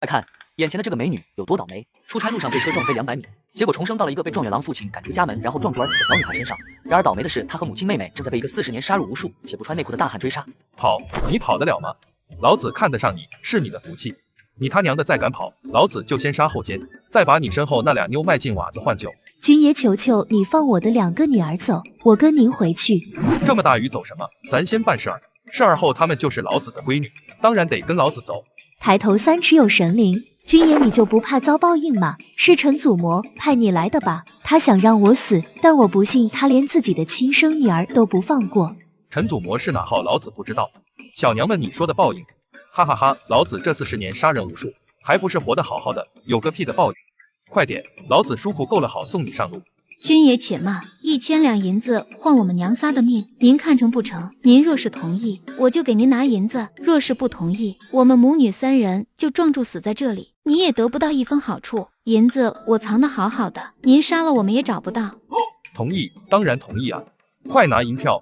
快看，眼前的这个美女有多倒霉！出差路上被车撞飞200米，结果重生到了一个被状元郎父亲赶出家门，然后撞柱而死的小女孩身上。然而倒霉的是，她和母亲妹妹正在被一个40年杀入无数且不穿内裤的大汉追杀。跑，你跑得了吗？老子看得上你是你的福气，你他娘的再敢跑，老子就先杀后奸，再把你身后那俩妞卖进瓦子换酒。君爷，求求你放我的2个女儿走，我跟您回去。这么大雨走什么？咱先办事儿，事儿后她们就是老子的闺女，当然得跟老子走。抬头3尺有神灵，君爷你就不怕遭报应吗？是陈祖魔派你来的吧？他想让我死，但我不信他连自己的亲生女儿都不放过。陈祖魔是哪号？老子不知道。小娘们，你说的报应，哈哈哈！老子这40年杀人无数，还不是活得好好的，有个屁的报应！快点，老子舒服够了，好送你上路。君爷且慢，1000两银子换我们娘仨的命，您看成不成？您若是同意，我就给您拿银子；若是不同意，我们母女3人就撞柱死在这里，你也得不到一分好处。银子我藏得好好的，您杀了我们也找不到。同意，当然同意啊！快拿银票！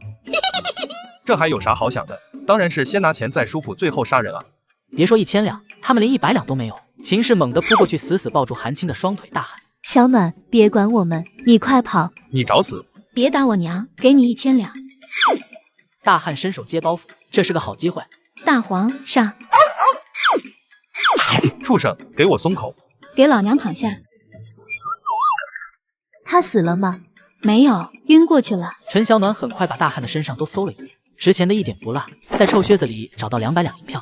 这还有啥好想的？当然是先拿钱再舒服，最后杀人啊！别说1000两，他们连100两都没有。秦氏猛地扑过去，死死抱住韩青的双腿，大喊：小暖，别管我们，你快跑！你找死！别打我娘，给你1000两。大汉伸手接包袱，这是个好机会。大黄上！畜生，给我松口！给老娘躺下！他死了吗？没有，晕过去了。陈小暖很快把大汉的身上都搜了一遍，值钱的一点不落，在臭靴子里找到200两银票。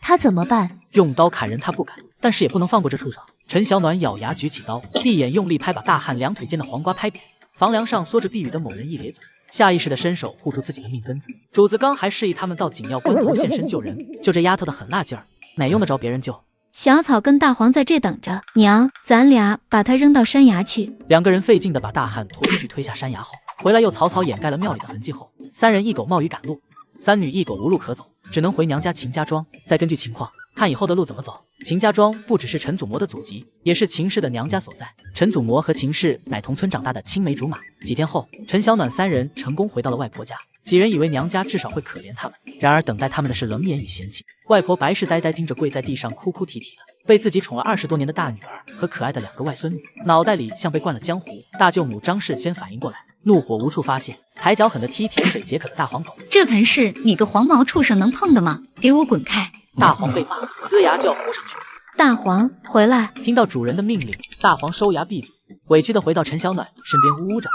他怎么办？用刀砍人他不敢，但是也不能放过这畜生。陈小暖咬牙举起刀，闭眼用力拍，把大汉2腿间的黄瓜拍扁。房梁上缩着避雨的某人一咧嘴，下意识的伸手护住自己的命根子。主子刚还示意他们到紧要关头现身救人，就这丫头的狠辣劲儿，哪用得着别人救？小草跟大黄在这等着，娘，咱俩把他扔到山崖去。2个人费劲的把大汉拖出去，推下山崖后，回来又草草掩盖了庙里的痕迹后，3人一狗冒雨赶路，3女一狗无路可走，只能回娘家秦家庄，再根据情况看以后的路怎么走。秦家庄不只是陈祖魔的祖籍，也是秦氏的娘家所在。陈祖魔和秦氏乃同村长大的青梅竹马。几天后，陈小暖3人成功回到了外婆家。几人以为娘家至少会可怜他们，然而等待他们的是冷眼与嫌弃。外婆白氏呆呆盯着跪在地上哭哭啼啼的被自己宠了20多年的大女儿和可爱的2个外孙女，脑袋里像被灌了浆糊。大舅母张氏先反应过来，怒火无处发泄，抬脚狠地踢甜水解渴的大黄狗。这盆是你个黄毛畜生能碰的吗？给我滚开！大黄被骂，龇牙就要扑上去。大黄回来！听到主人的命令，大黄收牙闭嘴，委屈地回到陈小暖身边呜呜着。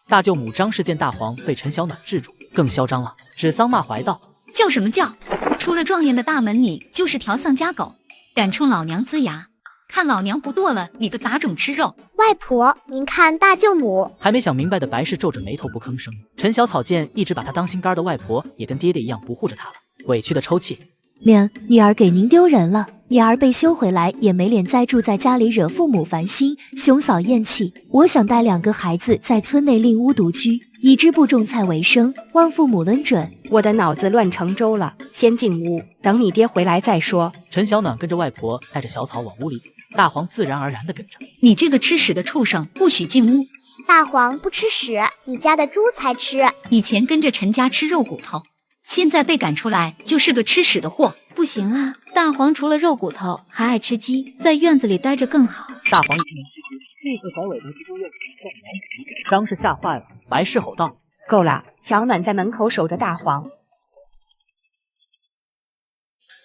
大舅母张氏见大黄被陈小暖制住，更嚣张了，指桑骂槐道：叫什么叫？出了状元的大门，你就是条丧家狗，敢冲老娘龇牙！看老娘不剁了你个杂种吃肉！外婆，您看大舅母。还没想明白的白氏皱着眉头不吭声。陈小草见一直把她当心肝的外婆也跟爹爹一样不护着她了，委屈的抽泣：娘，女儿给您丢人了。女儿被休回来，也没脸再住在家里惹父母烦心，兄嫂厌弃。我想带2个孩子在村内另屋独居，以织布种菜为生，望父母恩准。我的脑子乱成粥了，先进屋，等你爹回来再说。陈小暖跟着外婆带着小草往屋里走，大黄自然而然地跟着。你这个吃屎的畜生，不许进屋！大黄不吃屎，你家的猪才吃。以前跟着陈家吃肉骨头，现在被赶出来就是个吃屎的货。不行啊，大黄除了肉骨头还爱吃鸡，在院子里待着更好。大黄一听立刻甩尾巴去丢院子里撞娘子。张氏吓坏了，白氏吼道：够了！小暖在门口守着大黄。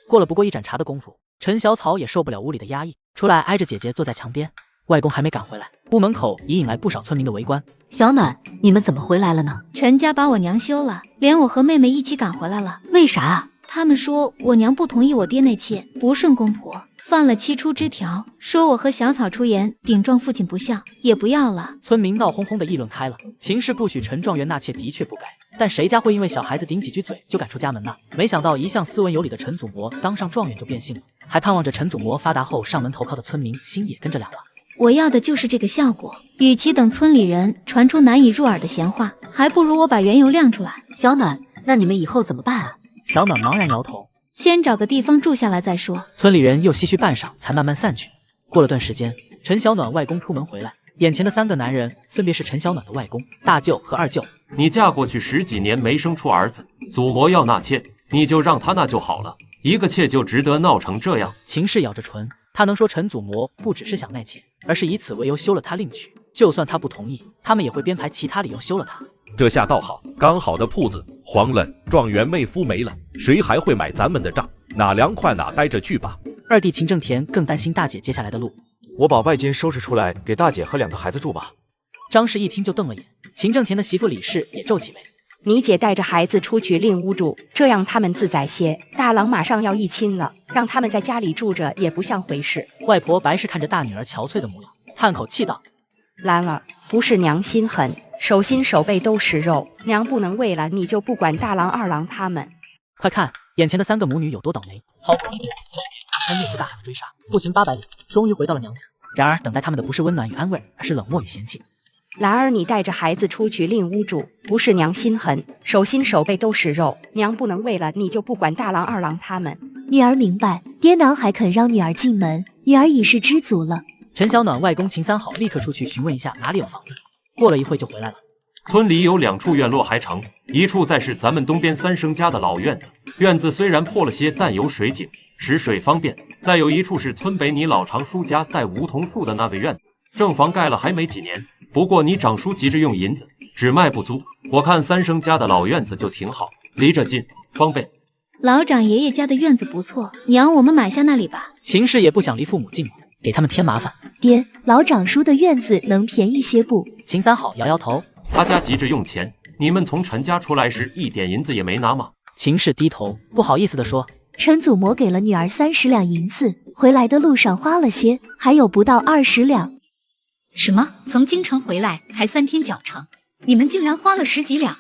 过了不过1盏茶的功夫，陈小草也受不了屋里的压抑，出来挨着姐姐坐在墙边。外公还没赶回来，屋门口已引来不少村民的围观。小暖，你们怎么回来了呢？陈家把我娘休了，连我和妹妹一起赶回来了。为啥啊？他们说我娘不同意我爹那妾，不顺公婆，犯了7出之条，说我和小草出言顶撞父亲不孝，也不要了。村民闹哄哄的议论开了。秦氏不许陈状元纳妾的确不该，但谁家会因为小孩子顶几句嘴就赶出家门呢？没想到一向斯文有礼的陈祖魔当上状元就变性了，还盼望着陈祖魔发达后上门投靠的村民心也跟着凉了。我要的就是这个效果，与其等村里人传出难以入耳的闲话，还不如我把缘由亮出来。小暖，那你们以后怎么办啊？小暖茫然摇头，先找个地方住下来再说。村里人又唏嘘半晌，才慢慢散去。过了段时间，陈小暖外公出门回来，眼前的3个男人分别是陈小暖的外公、大舅和二舅。你嫁过去10几年没生出儿子，祖魔要纳妾，你就让他纳就好了，一个妾就值得闹成这样？秦氏咬着唇，他能说陈祖模不只是想纳妾，而是以此为由休了他另娶。就算他不同意，他们也会编排其他理由休了他。这下倒好，刚好的铺子黄了，状元妹夫没了，谁还会买咱们的账？哪凉快哪待着去吧。二弟秦正田更担心大姐接下来的路。我把外间收拾出来给大姐和2个孩子住吧。张氏一听就瞪了眼，秦正田的媳妇李氏也皱起眉。你姐带着孩子出去另屋住，这样他们自在些。大郎马上要议亲了，让他们在家里住着也不像回事。外婆白氏看着大女儿憔悴的模样，叹口气道：兰儿，不是娘心狠，手心手背都是肉，娘不能为了你就不管大郎二郎他们。快看眼前的3个母女有多倒霉，好不容易4年穿越过大海的追杀，步行800里，终于回到了娘家。然而等待他们的不是温暖与安慰，而是冷漠与嫌弃。兰儿，你带着孩子出去另屋住，不是娘心狠，手心手背都是肉，娘不能为了你就不管大郎二郎他们。女儿明白，爹娘还肯让女儿进门，女儿已是知足了。陈小暖外公秦三好立刻出去询问一下哪里有房子，过了一会就回来了。村里有2处院落还成，一处再是咱们东边3生家的老院子，院子虽然破了些，但有水井，使水方便。再有一处是村北你老常叔家带梧桐树的那个院子，正房盖了还没几年，不过你长叔急着用银子，只卖不租。我看3生家的老院子就挺好，离着近，方便。老长爷爷家的院子不错，娘，我们买下那里吧。秦氏也不想离父母近，给他们添麻烦。爹，老长叔的院子能便宜些不？秦三好摇摇头，他家急着用钱，你们从陈家出来时一点银子也没拿吗？秦氏低头不好意思地说，陈祖模给了女儿30两银子，回来的路上花了些，还有不到20两。什么？从京城回来才3天脚程，你们竟然花了10几两？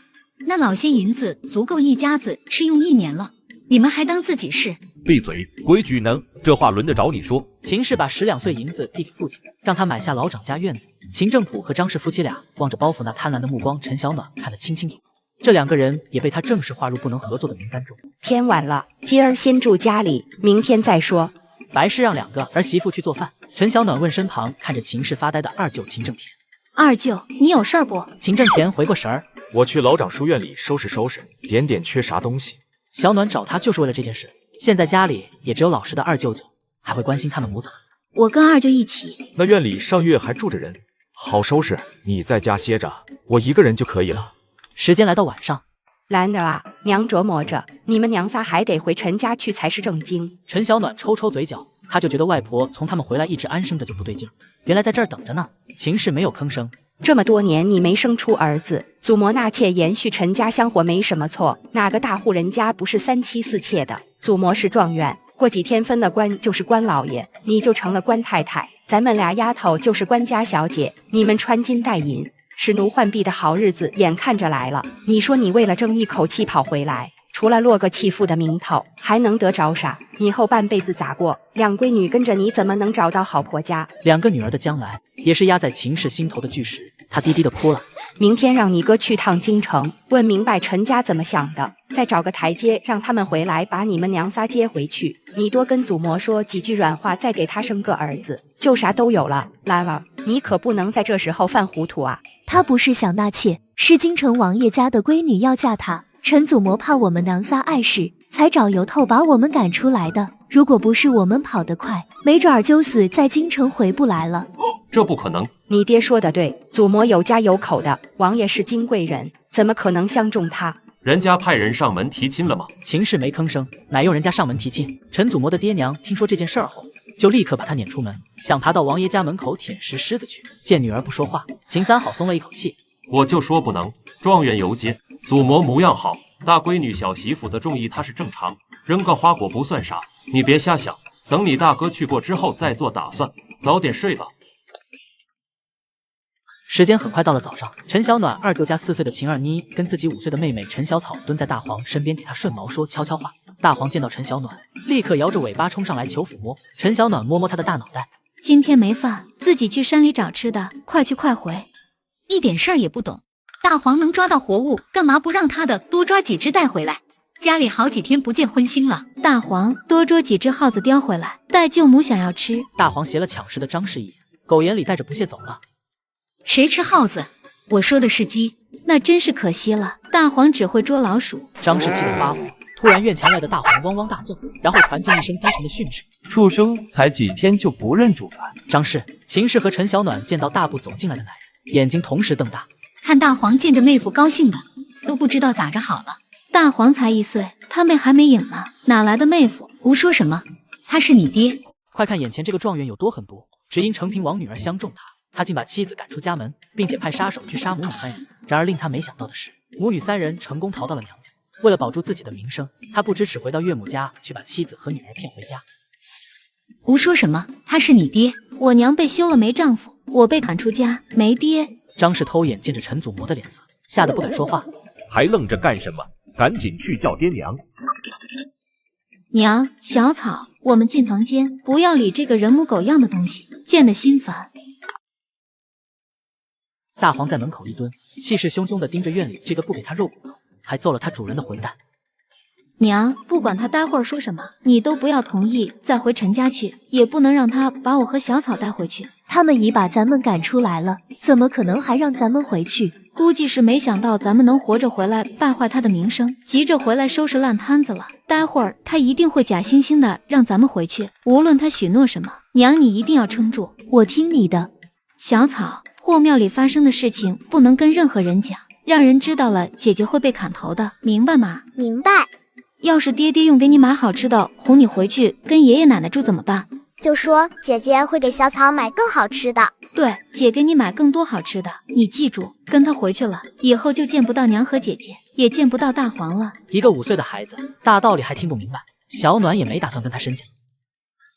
那老些银子足够一家子吃用1年了，你们还当自己是？闭嘴，规矩呢？这话轮得着你说？秦氏把10两碎银子递给父亲，让他买下老长家院子。秦正普和张氏夫妻俩望着包袱那贪婪的目光，陈小暖看得清清楚楚。这2个人也被他正式划入不能合作的名单中。天晚了，今儿先住家里，明天再说。白氏让2个儿媳妇去做饭。陈小暖问身旁看着秦氏发呆的二舅秦正田：二舅，你有事儿不？秦正田回过神儿：我去老长书院里收拾收拾，点缺啥东西。小暖找他就是为了这件事，现在家里也只有老实的二舅舅，还会关心他们母子。我跟二舅一起。那院里上月还住着人，好收拾，你在家歇着，我一个人就可以了。时间来到晚上，兰儿啊，娘琢磨着，你们娘仨还得回陈家去才是正经。陈小暖抽抽嘴角，他就觉得外婆从他们回来一直安生着就不对劲儿，原来在这儿等着呢。秦氏没有吭声。这么多年你没生出儿子，祖模纳妾延续陈家香火没什么错，哪个大户人家不是3妻4妾的？祖模是状元，过几天分了官就是官老爷，你就成了官太太，咱们俩丫头就是官家小姐，你们穿金戴银，使奴换婢的好日子眼看着来了。你说你为了争一口气跑回来，除了落个弃妇的名头，还能得着啥？以后半辈子咋过？2闺女跟着你，怎么能找到好婆家？2个女儿的将来也是压在秦氏心头的巨石。她低低的哭了。明天让你哥去趟京城，问明白陈家怎么想的，再找个台阶让他们回来，把你们娘仨接回去。你多跟祖模说几句软话，再给他生个儿子，就啥都有了。兰儿，你可不能在这时候犯糊涂啊！他不是想纳妾，是京城王爷家的闺女要嫁他。陈祖模怕我们娘仨碍事，才找由头把我们赶出来的。如果不是我们跑得快，没准儿就死在京城回不来了。这不可能！你爹说的对，祖模有家有口的，王爷是金贵人，怎么可能相中他？人家派人上门提亲了吗？秦氏没吭声，乃用人家上门提亲。陈祖模的爹娘听说这件事儿后，就立刻把他撵出门，想爬到王爷家门口舔石狮子去。见女儿不说话，秦三好松了一口气。我就说不能，状元游街，祖模模样好，大闺女小媳妇的中意他是正常，扔个花果不算啥。你别瞎想，等你大哥去过之后再做打算，早点睡吧。时间很快到了早上，陈小暖二舅家4岁的秦二妮跟自己5岁的妹妹陈小草蹲在大黄身边给她顺毛说悄悄话。大黄见到陈小暖，立刻摇着尾巴冲上来求抚摸。陈小暖摸摸她的大脑袋，今天没饭，自己去山里找吃的，快去快回。一点事儿也不懂，大黄能抓到活物，干嘛不让他的多抓几只带回来？家里好几天不见荤腥了。大黄，多捉几只耗子叼回来，带舅母想要吃。大黄斜了抢食的张氏一眼，狗眼里带着不屑走了。谁吃耗子？我说的是鸡。那真是可惜了，大黄只会捉老鼠。张氏气得发火，突然院墙外的大黄汪汪大叫，然后传进一声低沉的训斥：“畜生，才几天就不认主了！”张氏、秦氏和陈小暖见到大步走进来的男人，眼睛同时瞪大。看大黄见着妹夫高兴的，都不知道咋着好了。大黄才1岁，他妹还没影呢，哪来的妹夫？胡说什么？他是你爹！快看眼前这个状元有多狠毒，只因程平王女儿相中他竟把妻子赶出家门，并且派杀手去杀母女3人。然而令他没想到的是，母女3人成功逃到了娘家。为了保住自己的名声，他不支持回到岳母家去把妻子和女儿骗回家。胡说什么？他是你爹！我娘被休了没丈夫，我被赶出家没爹。张氏偷眼见着陈祖模的脸色，吓得不敢说话。还愣着干什么？赶紧去叫爹娘！娘，小草，我们进房间，不要理这个人模狗样的东西，见得心烦。大黄在门口一蹲，气势汹汹地盯着院里这个不给他肉骨头，还揍了他主人的混蛋。娘，不管他待会儿说什么，你都不要同意再回陈家去，也不能让他把我和小草带回去。他们已把咱们赶出来了，怎么可能还让咱们回去？估计是没想到咱们能活着回来，败坏他的名声，急着回来收拾烂摊子了。待会儿他一定会假惺惺的让咱们回去，无论他许诺什么，娘你一定要撑住。我听你的。小草，霍庙里发生的事情不能跟任何人讲，让人知道了姐姐会被砍头的，明白吗？明白。要是爹爹用给你买好吃的哄你回去跟爷爷奶奶住怎么办？就说姐姐会给小草买更好吃的。对，姐给你买更多好吃的，你记住，跟他回去了，以后就见不到娘和姐姐，也见不到大黄了。一个5岁的孩子，大道理还听不明白，小暖也没打算跟他深讲。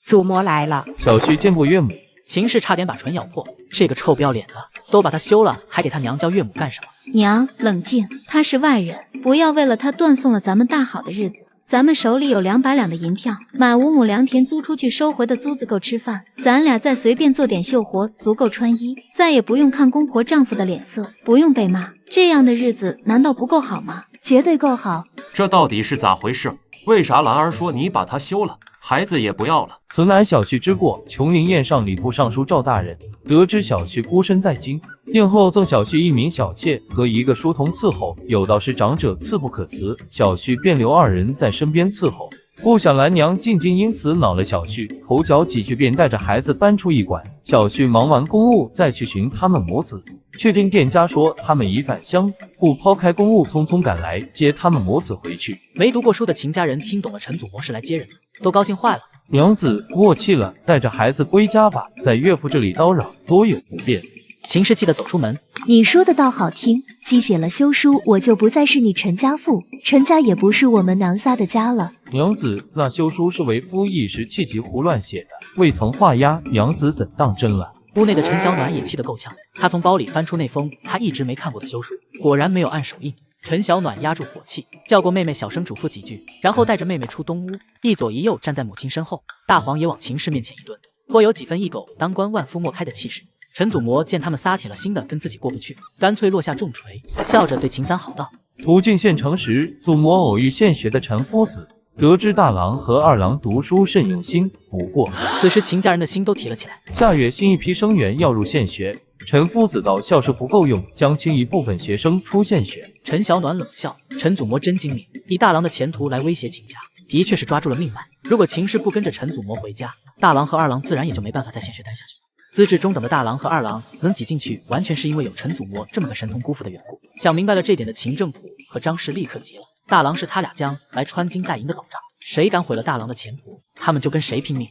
祖模来了。小婿见过岳母。秦氏差点把唇咬破，这个臭不要脸的，都把他休了，还给他娘叫岳母干什么？娘，冷静，他是外人，不要为了他断送了咱们大好的日子。咱们手里有200两的银票，买5亩良田租出去，收回的租子够吃饭，咱俩再随便做点秀活，足够穿衣，再也不用看公婆丈夫的脸色，不用被骂，这样的日子难道不够好吗？绝对够好。这到底是咋回事？为啥兰儿说你把他休了，孩子也不要了？此乃小婿之过。琼林宴上礼部尚书赵大人得知小婿孤身在京，宴后赠小婿一名小妾和一个书童伺候，有道是长者赐不可辞，小婿便留2人在身边伺候。不想兰娘进京因此恼了小婿，口角几句便带着孩子搬出驿馆。小婿忙完公务再去寻他们母子，却听店家说他们已返乡，故抛开公务匆匆赶来接他们母子回去。没读过书的秦家人听懂了陈祖模是来接人的，都高兴坏了。娘子过气了，带着孩子归家吧，在岳父这里叨扰多有不便。秦氏气得走出门。你说的倒好听，鸡写了休书，我就不再是你陈家妇，陈家也不是我们娘仨的家了。娘子，那休书是为夫一时气急胡乱写的，未曾画押，娘子怎当真了？屋内的陈小暖也气得够呛，他从包里翻出那封他一直没看过的休书，果然没有按手印。陈小暖压住火气，叫过妹妹小声嘱咐几句，然后带着妹妹出东屋，一左一右站在母亲身后。大黄也往秦氏面前一蹲，颇有几分一狗当官万夫莫开的气势。陈祖模见他们仨铁了心的跟自己过不去，干脆落下重锤，笑着对秦三好道：途径县城时，祖模偶遇现学的陈夫子，得知大郎和二郎读书甚用心，不过此时秦家人的心都提了起来。下月新一批生源要入县学，陈夫子道校舍不够用，将清一部分学生出县学。陈小暖冷笑，陈祖模真精明，以大郎的前途来威胁秦家，的确是抓住了命脉。如果秦氏不跟着陈祖模回家，大郎和二郎自然也就没办法在县学待下去了。资质中等的大郎和二郎能挤进去，完全是因为有陈祖模这么个神童姑父的缘故。想明白了这点的秦正普和张氏立刻急了，大郎是他俩将来穿金戴银的保障，谁敢毁了大郎的前途，他们就跟谁拼命。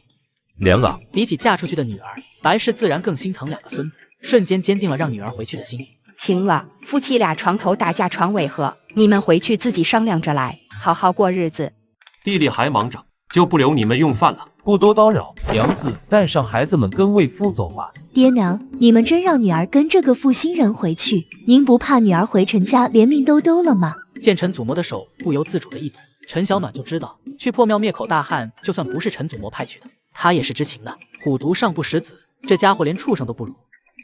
娘啊！比起嫁出去的女儿，白氏自然更心疼2个孙子，瞬间坚定了让女儿回去的心。行了，夫妻俩床头打架床尾和，你们回去自己商量着来，好好过日子。地里还忙着，就不留你们用饭了。不多叨扰，娘子带上孩子们跟魏夫走吧。爹娘，你们真让女儿跟这个负心人回去？您不怕女儿回陈家连命都丢了吗？见陈祖模的手不由自主的一抖，陈小暖就知道去破庙灭口大汉，就算不是陈祖模派去的，他也是知情的。虎毒尚不食子，这家伙连畜生都不如。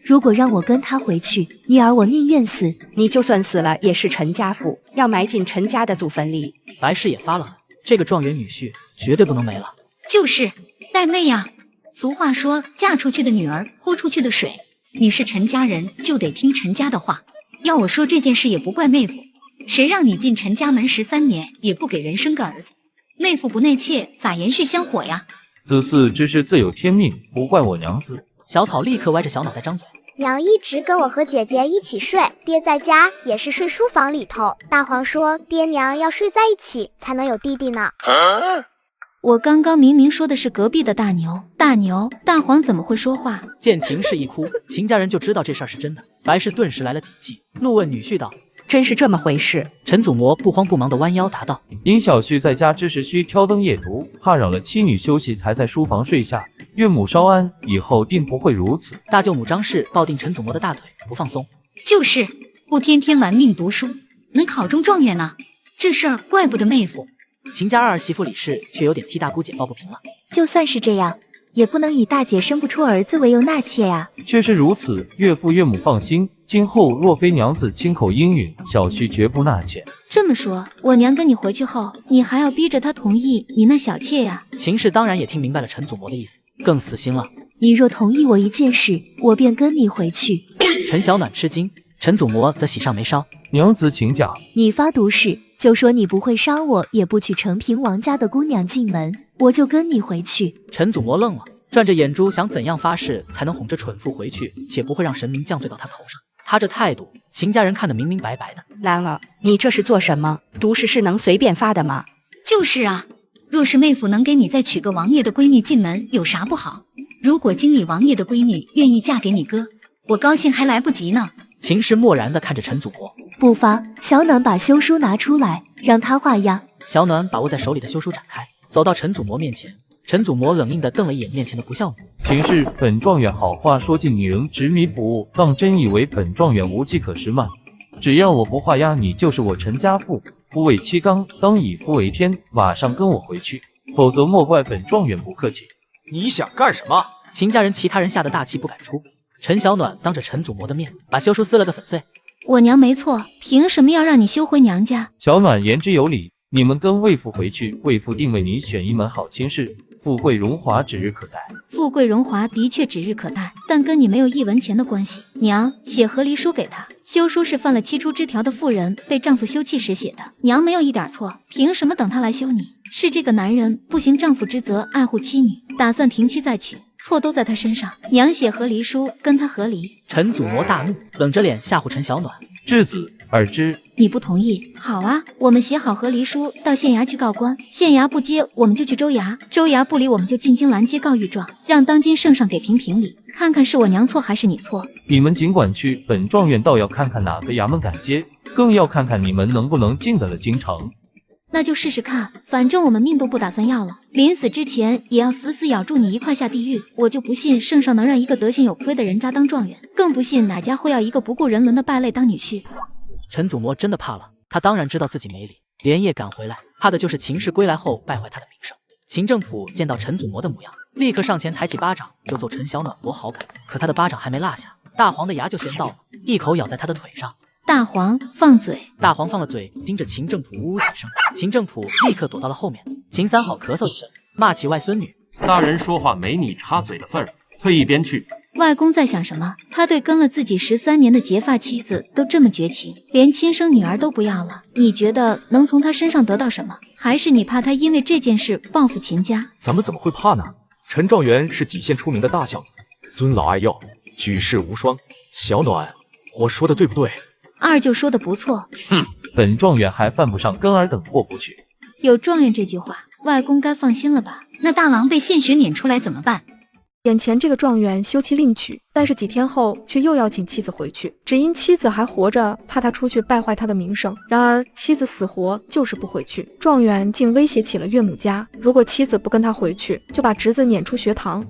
如果让我跟他回去，女儿我宁愿死。你就算死了，也是陈家妇，要埋进陈家的祖坟里。白氏也发了狠，这个状元女婿绝对不能没了。就是带妹呀！俗话说，嫁出去的女儿泼出去的水。你是陈家人，就得听陈家的话。要我说这件事也不怪妹夫，谁让你进陈家门13年也不给人生个儿子？内父不内妾，咋延续香火呀？子嗣之事自有天命，不怪我娘子。小草立刻歪着小脑袋张嘴。娘一直跟我和姐姐一起睡，爹在家也是睡书房里头。大黄说爹娘要睡在一起才能有弟弟呢。我刚刚明明说的是隔壁的大牛，大黄怎么会说话？见秦氏一哭，秦家人就知道这事儿是真的。白氏顿时来了底气，怒问女婿道：“真是这么回事？”陈祖模不慌不忙地弯腰答道：“因小婿在家之时需挑灯夜读，怕扰了妻女休息，才在书房睡下。岳母稍安，以后定不会如此。”大舅母张氏抱定陈祖模的大腿不放松，就是不天天玩命读书，能考中状元呢。这事儿怪不得妹夫。秦家二儿媳妇李氏却有点替大姑姐抱不平了。就算是这样，也不能以大姐生不出儿子为由纳妾呀。确实如此，岳父岳母放心，今后若非娘子亲口应允，小婿绝不纳妾。这么说，我娘跟你回去后，你还要逼着她同意你那小妾呀？秦氏当然也听明白了陈祖模的意思，更死心了。你若同意我一件事，我便跟你回去。陈小暖吃惊，陈祖模则喜上眉梢。娘子请讲。你发毒誓，就说你不会伤我，也不娶承平王家的姑娘进门，我就跟你回去。陈祖模愣了，转着眼珠想怎样发誓才能哄着蠢妇回去，且不会让神明降罪到他头上。他这态度，秦家人看得明明白白的。兰儿，你这是做什么？毒誓是能随便发的吗？就是啊，若是妹夫能给你再娶个王爷的闺女进门，有啥不好？如果经理王爷的闺女愿意嫁给你哥，我高兴还来不及呢。秦氏漠然地看着陈祖模，不发。小暖把休书拿出来，让他画押。小暖把握在手里的休书展开，走到陈祖模面前。陈祖模冷硬地瞪了一眼面前的不孝女。秦氏，本状元好话说尽，你仍执迷不悟，当真以为本状元无计可施吗？只要我不画押你，就是我陈家父。夫为妻纲，当以夫为天。马上跟我回去，否则莫怪本状元不客气。你想干什么？秦家人其他人吓得大气不敢出。陈小暖当着陈祖模的面把休书撕了个粉碎。我娘没错，凭什么要让你休回娘家？小暖言之有理，你们跟魏父回去，魏父定为你选一门好亲事，富贵荣华指日可待。富贵荣华的确指日可待，但跟你没有一文钱的关系。娘，写和离书给他，休书是犯了7出之条的妇人被丈夫休弃时写的，娘没有一点错，凭什么等他来休你？是这个男人不行丈夫之责，爱护妻女，打算停妻再娶，错都在他身上。娘写和离书跟他和离。陈祖模大怒，冷着脸吓唬陈小暖。质子耳之。你不同意？好啊，我们写好和离书，到县衙去告官，县衙不接，我们就去州衙，州衙不理，我们就进京拦街告御状，让当今圣上给评理，看看是我娘错还是你错。你们尽管去，本状元倒要看看哪个衙门敢接，更要看看你们能不能进得了京城。那就试试看，反正我们命都不打算要了，临死之前也要死死咬住你一块下地狱。我就不信圣上能让一个德行有亏的人渣当状元，更不信哪家会要一个不顾人伦的败类当女婿。陈祖模真的怕了，他当然知道自己没理，连夜赶回来，怕的就是秦氏归来后败坏他的名声。秦政府见到陈祖模的模样，立刻上前抬起巴掌就揍陈小暖博好感，可他的巴掌还没落下，大黄的牙就先到了，一口咬在他的腿上。大黄放嘴！大黄放了嘴，盯着秦政府呜呜几声。秦政府立刻躲到了后面。秦三好咳嗽一声，骂起外孙女：“大人说话没你插嘴的份儿，退一边去。”外公在想什么？他对跟了自己13年的结发妻子都这么绝情，连亲生女儿都不要了。你觉得能从他身上得到什么？还是你怕他因为这件事报复秦家？咱们怎么会怕呢？陈状元是济县出名的大孝子，尊老爱幼，举世无双。小暖，我说的对不对？二舅说的不错。哼，本状元还犯不上跟儿等过不去。有状元这句话，外公该放心了吧？那大郎被献血撵出来怎么办？眼前这个状元休妻另娶，但是几天后却又要请妻子回去，只因妻子还活着，怕他出去败坏他的名声。然而妻子死活就是不回去，状元竟威胁起了岳母家，如果妻子不跟他回去，就把侄子撵出学堂。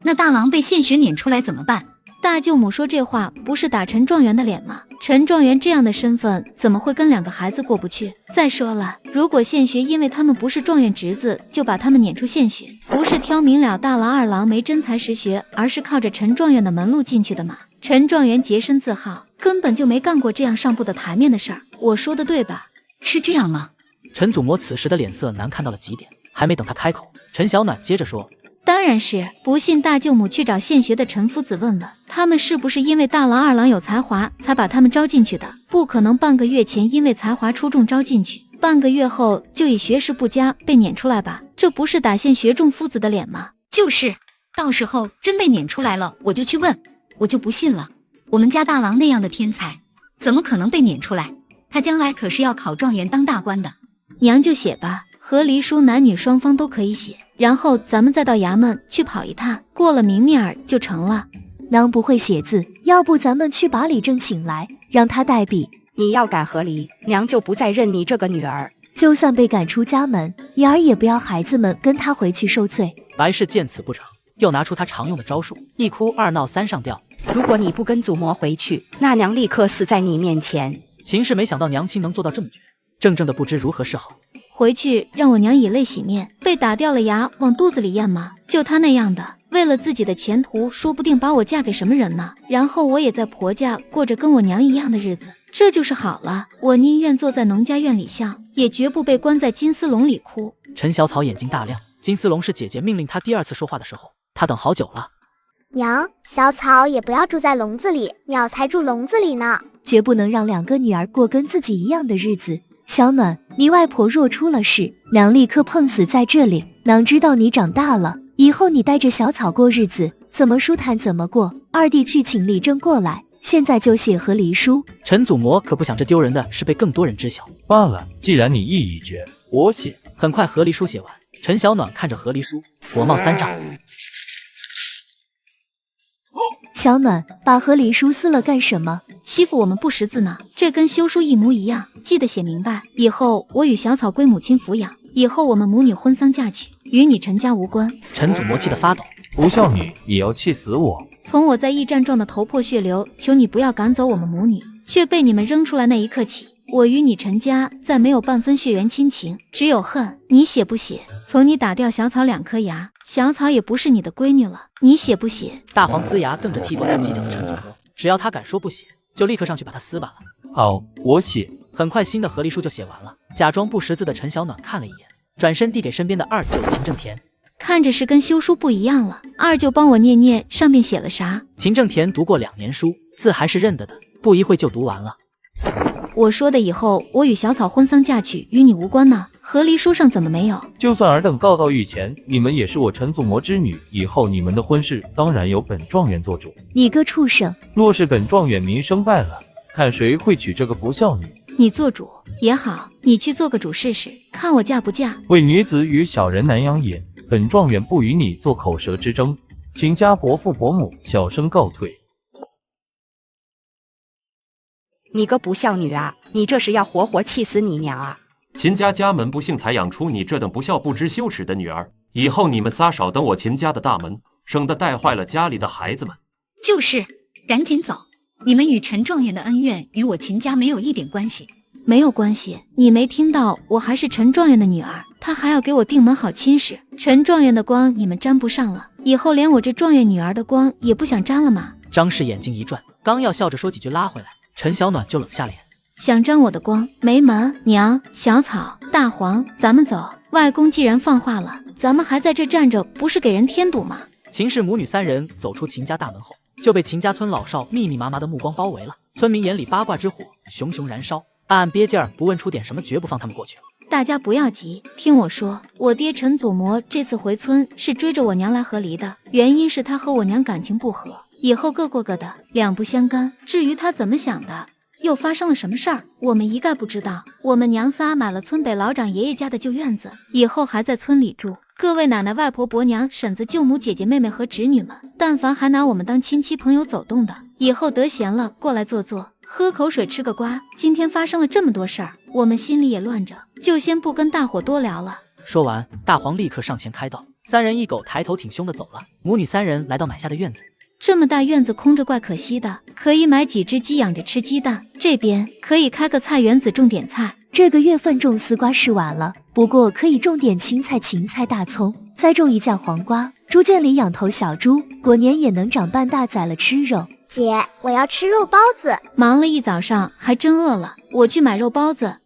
那大郎被献血撵出来怎么办？大舅母说这话不是打陈状元的脸吗？陈状元这样的身份怎么会跟2个孩子过不去？再说了，如果献学因为他们不是状元侄子就把他们撵出献学，不是挑明了大郎2郎没真才实学，而是靠着陈状元的门路进去的吗？陈状元洁身自好，根本就没干过这样上不得台面的事儿。我说的对吧？是这样吗？陈祖模此时的脸色难看到了极点，还没等他开口，陈小暖接着说：“当然是，不信大舅母去找现学的陈夫子问问，他们是不是因为大郎二郎有才华才把他们招进去的？不可能半个月前因为才华出众招进去，半个月后就以学识不佳被撵出来吧？这不是打现学众夫子的脸吗？就是，到时候真被撵出来了，我就去问，我就不信了。我们家大郎那样的天才，怎么可能被撵出来？他将来可是要考状元当大官的。娘就写吧，和离书男女双方都可以写，然后咱们再到衙门去跑一趟，过了明面儿就成了。娘不会写字，要不咱们去把李正请来，让他代笔。你要敢和离，娘就不再认你这个女儿。就算被赶出家门，女儿也不要孩子们跟他回去受罪。白氏见此不成，又拿出他常用的招数，一哭二闹三上吊。如果你不跟祖母回去，那娘立刻死在你面前。秦氏没想到娘亲能做到这么绝，怔怔的不知如何是好。回去让我娘以泪洗面，被打掉了牙往肚子里咽吗？就她那样的，为了自己的前途，说不定把我嫁给什么人呢？然后我也在婆家过着跟我娘一样的日子，这就是好了。我宁愿坐在农家院里笑，也绝不被关在金丝笼里哭。陈小草眼睛大亮，金丝笼是姐姐命令她第二次说话的时候，她等好久了。娘，小草也不要住在笼子里，鸟才住笼子里呢。绝不能让两个女儿过跟自己一样的日子。小暖，你外婆若出了事，娘立刻碰死在这里。娘知道你长大了，以后你带着小草过日子，怎么舒坦怎么过。二弟去请李正过来，现在就写和离书。陈祖嬷可不想这丢人的事被更多人知晓。罢了，既然你意已决，我写。很快和离书写完，陈小暖看着和离书，火冒三丈。小暖，把和离书撕了干什么？欺负我们不识字呢，这跟休书一模一样，记得写明白。以后我与小草归母亲抚养，以后我们母女婚丧嫁娶，与你陈家无关。陈祖嬷气得发抖，不孝女也要气死我！从我在驿站撞得头破血流，求你不要赶走我们母女，却被你们扔出来那一刻起，我与你陈家再没有半分血缘亲情，只有恨。你写不写？从你打掉小草2颗牙，小草也不是你的闺女了，你写不写？大黄龇牙瞪着替不太计较的陈祖嬷，只要他敢说不写，就立刻上去把他撕巴了。好，我写。很快新的和离书就写完了，假装不识字的陈小暖看了一眼，转身递给身边的二舅秦正田。看着是跟休书不一样了，二舅帮我念念上面写了啥。秦正田读过2年书，字还是认得的，不一会就读完了。我说的以后我与小草婚丧嫁娶与你无关呢，和离书上怎么没有？就算尔等告到御前，你们也是我陈祖嬷之女，以后你们的婚事当然由本状元做主。你个畜生！若是本状元名声败了，看谁会娶这个不孝女。你做主也好，你去做个主试试，看我嫁不嫁。为女子与小人难养也，本状元不与你做口舌之争，请家伯父伯母小声告退。你个不孝女啊，你这是要活活气死你娘啊！秦家家门不幸才养出你这等不孝不知羞耻的女儿，以后你们仨少等我秦家的大门，省得带坏了家里的孩子们。就是，赶紧走！你们与陈状元的恩怨与我秦家没有一点关系。没有关系，你没听到我还是陈状元的女儿，他还要给我定门好亲事。陈状元的光你们沾不上了，以后连我这状元女儿的光也不想沾了吗？张氏眼睛一转，刚要笑着说几句拉回来，陈小暖就冷下脸。想沾我的光没门！娘，小草，大黄，咱们走。外公既然放话了，咱们还在这站着，不是给人添堵吗？秦氏母女3人走出秦家大门后，就被秦家村老少密密麻麻的目光包围了。村民眼里八卦之火熊熊燃烧，暗暗憋劲儿，不问出点什么，绝不放他们过去。大家不要急，听我说，我爹陈祖嬷这次回村是追着我娘来和离的，原因是他和我娘感情不和，以后各过各的，两不相干。至于他怎么想的，又发生了什么事儿，我们一概不知道。我们娘仨买了村北老长爷爷家的旧院子，以后还在村里住。各位奶奶、外婆、伯娘、婶子、舅母、姐姐、妹妹和侄女们，但凡还拿我们当亲戚朋友走动的，以后得闲了过来坐坐，喝口水，吃个瓜。今天发生了这么多事儿，我们心里也乱着，就先不跟大伙多聊了。说完，大黄立刻上前开道，3人一狗抬头挺胸的走了。母女3人来到买下的院子。这么大院子空着怪可惜的，可以买几只鸡养着吃鸡蛋，这边可以开个菜园子种点菜。这个月份种丝瓜是晚了，不过可以种点青菜、芹菜、大葱，再种一架黄瓜。猪圈里养头小猪，过年也能长半大崽了吃肉。姐，我要吃肉包子。忙了一早上，还真饿了，我去买肉包子。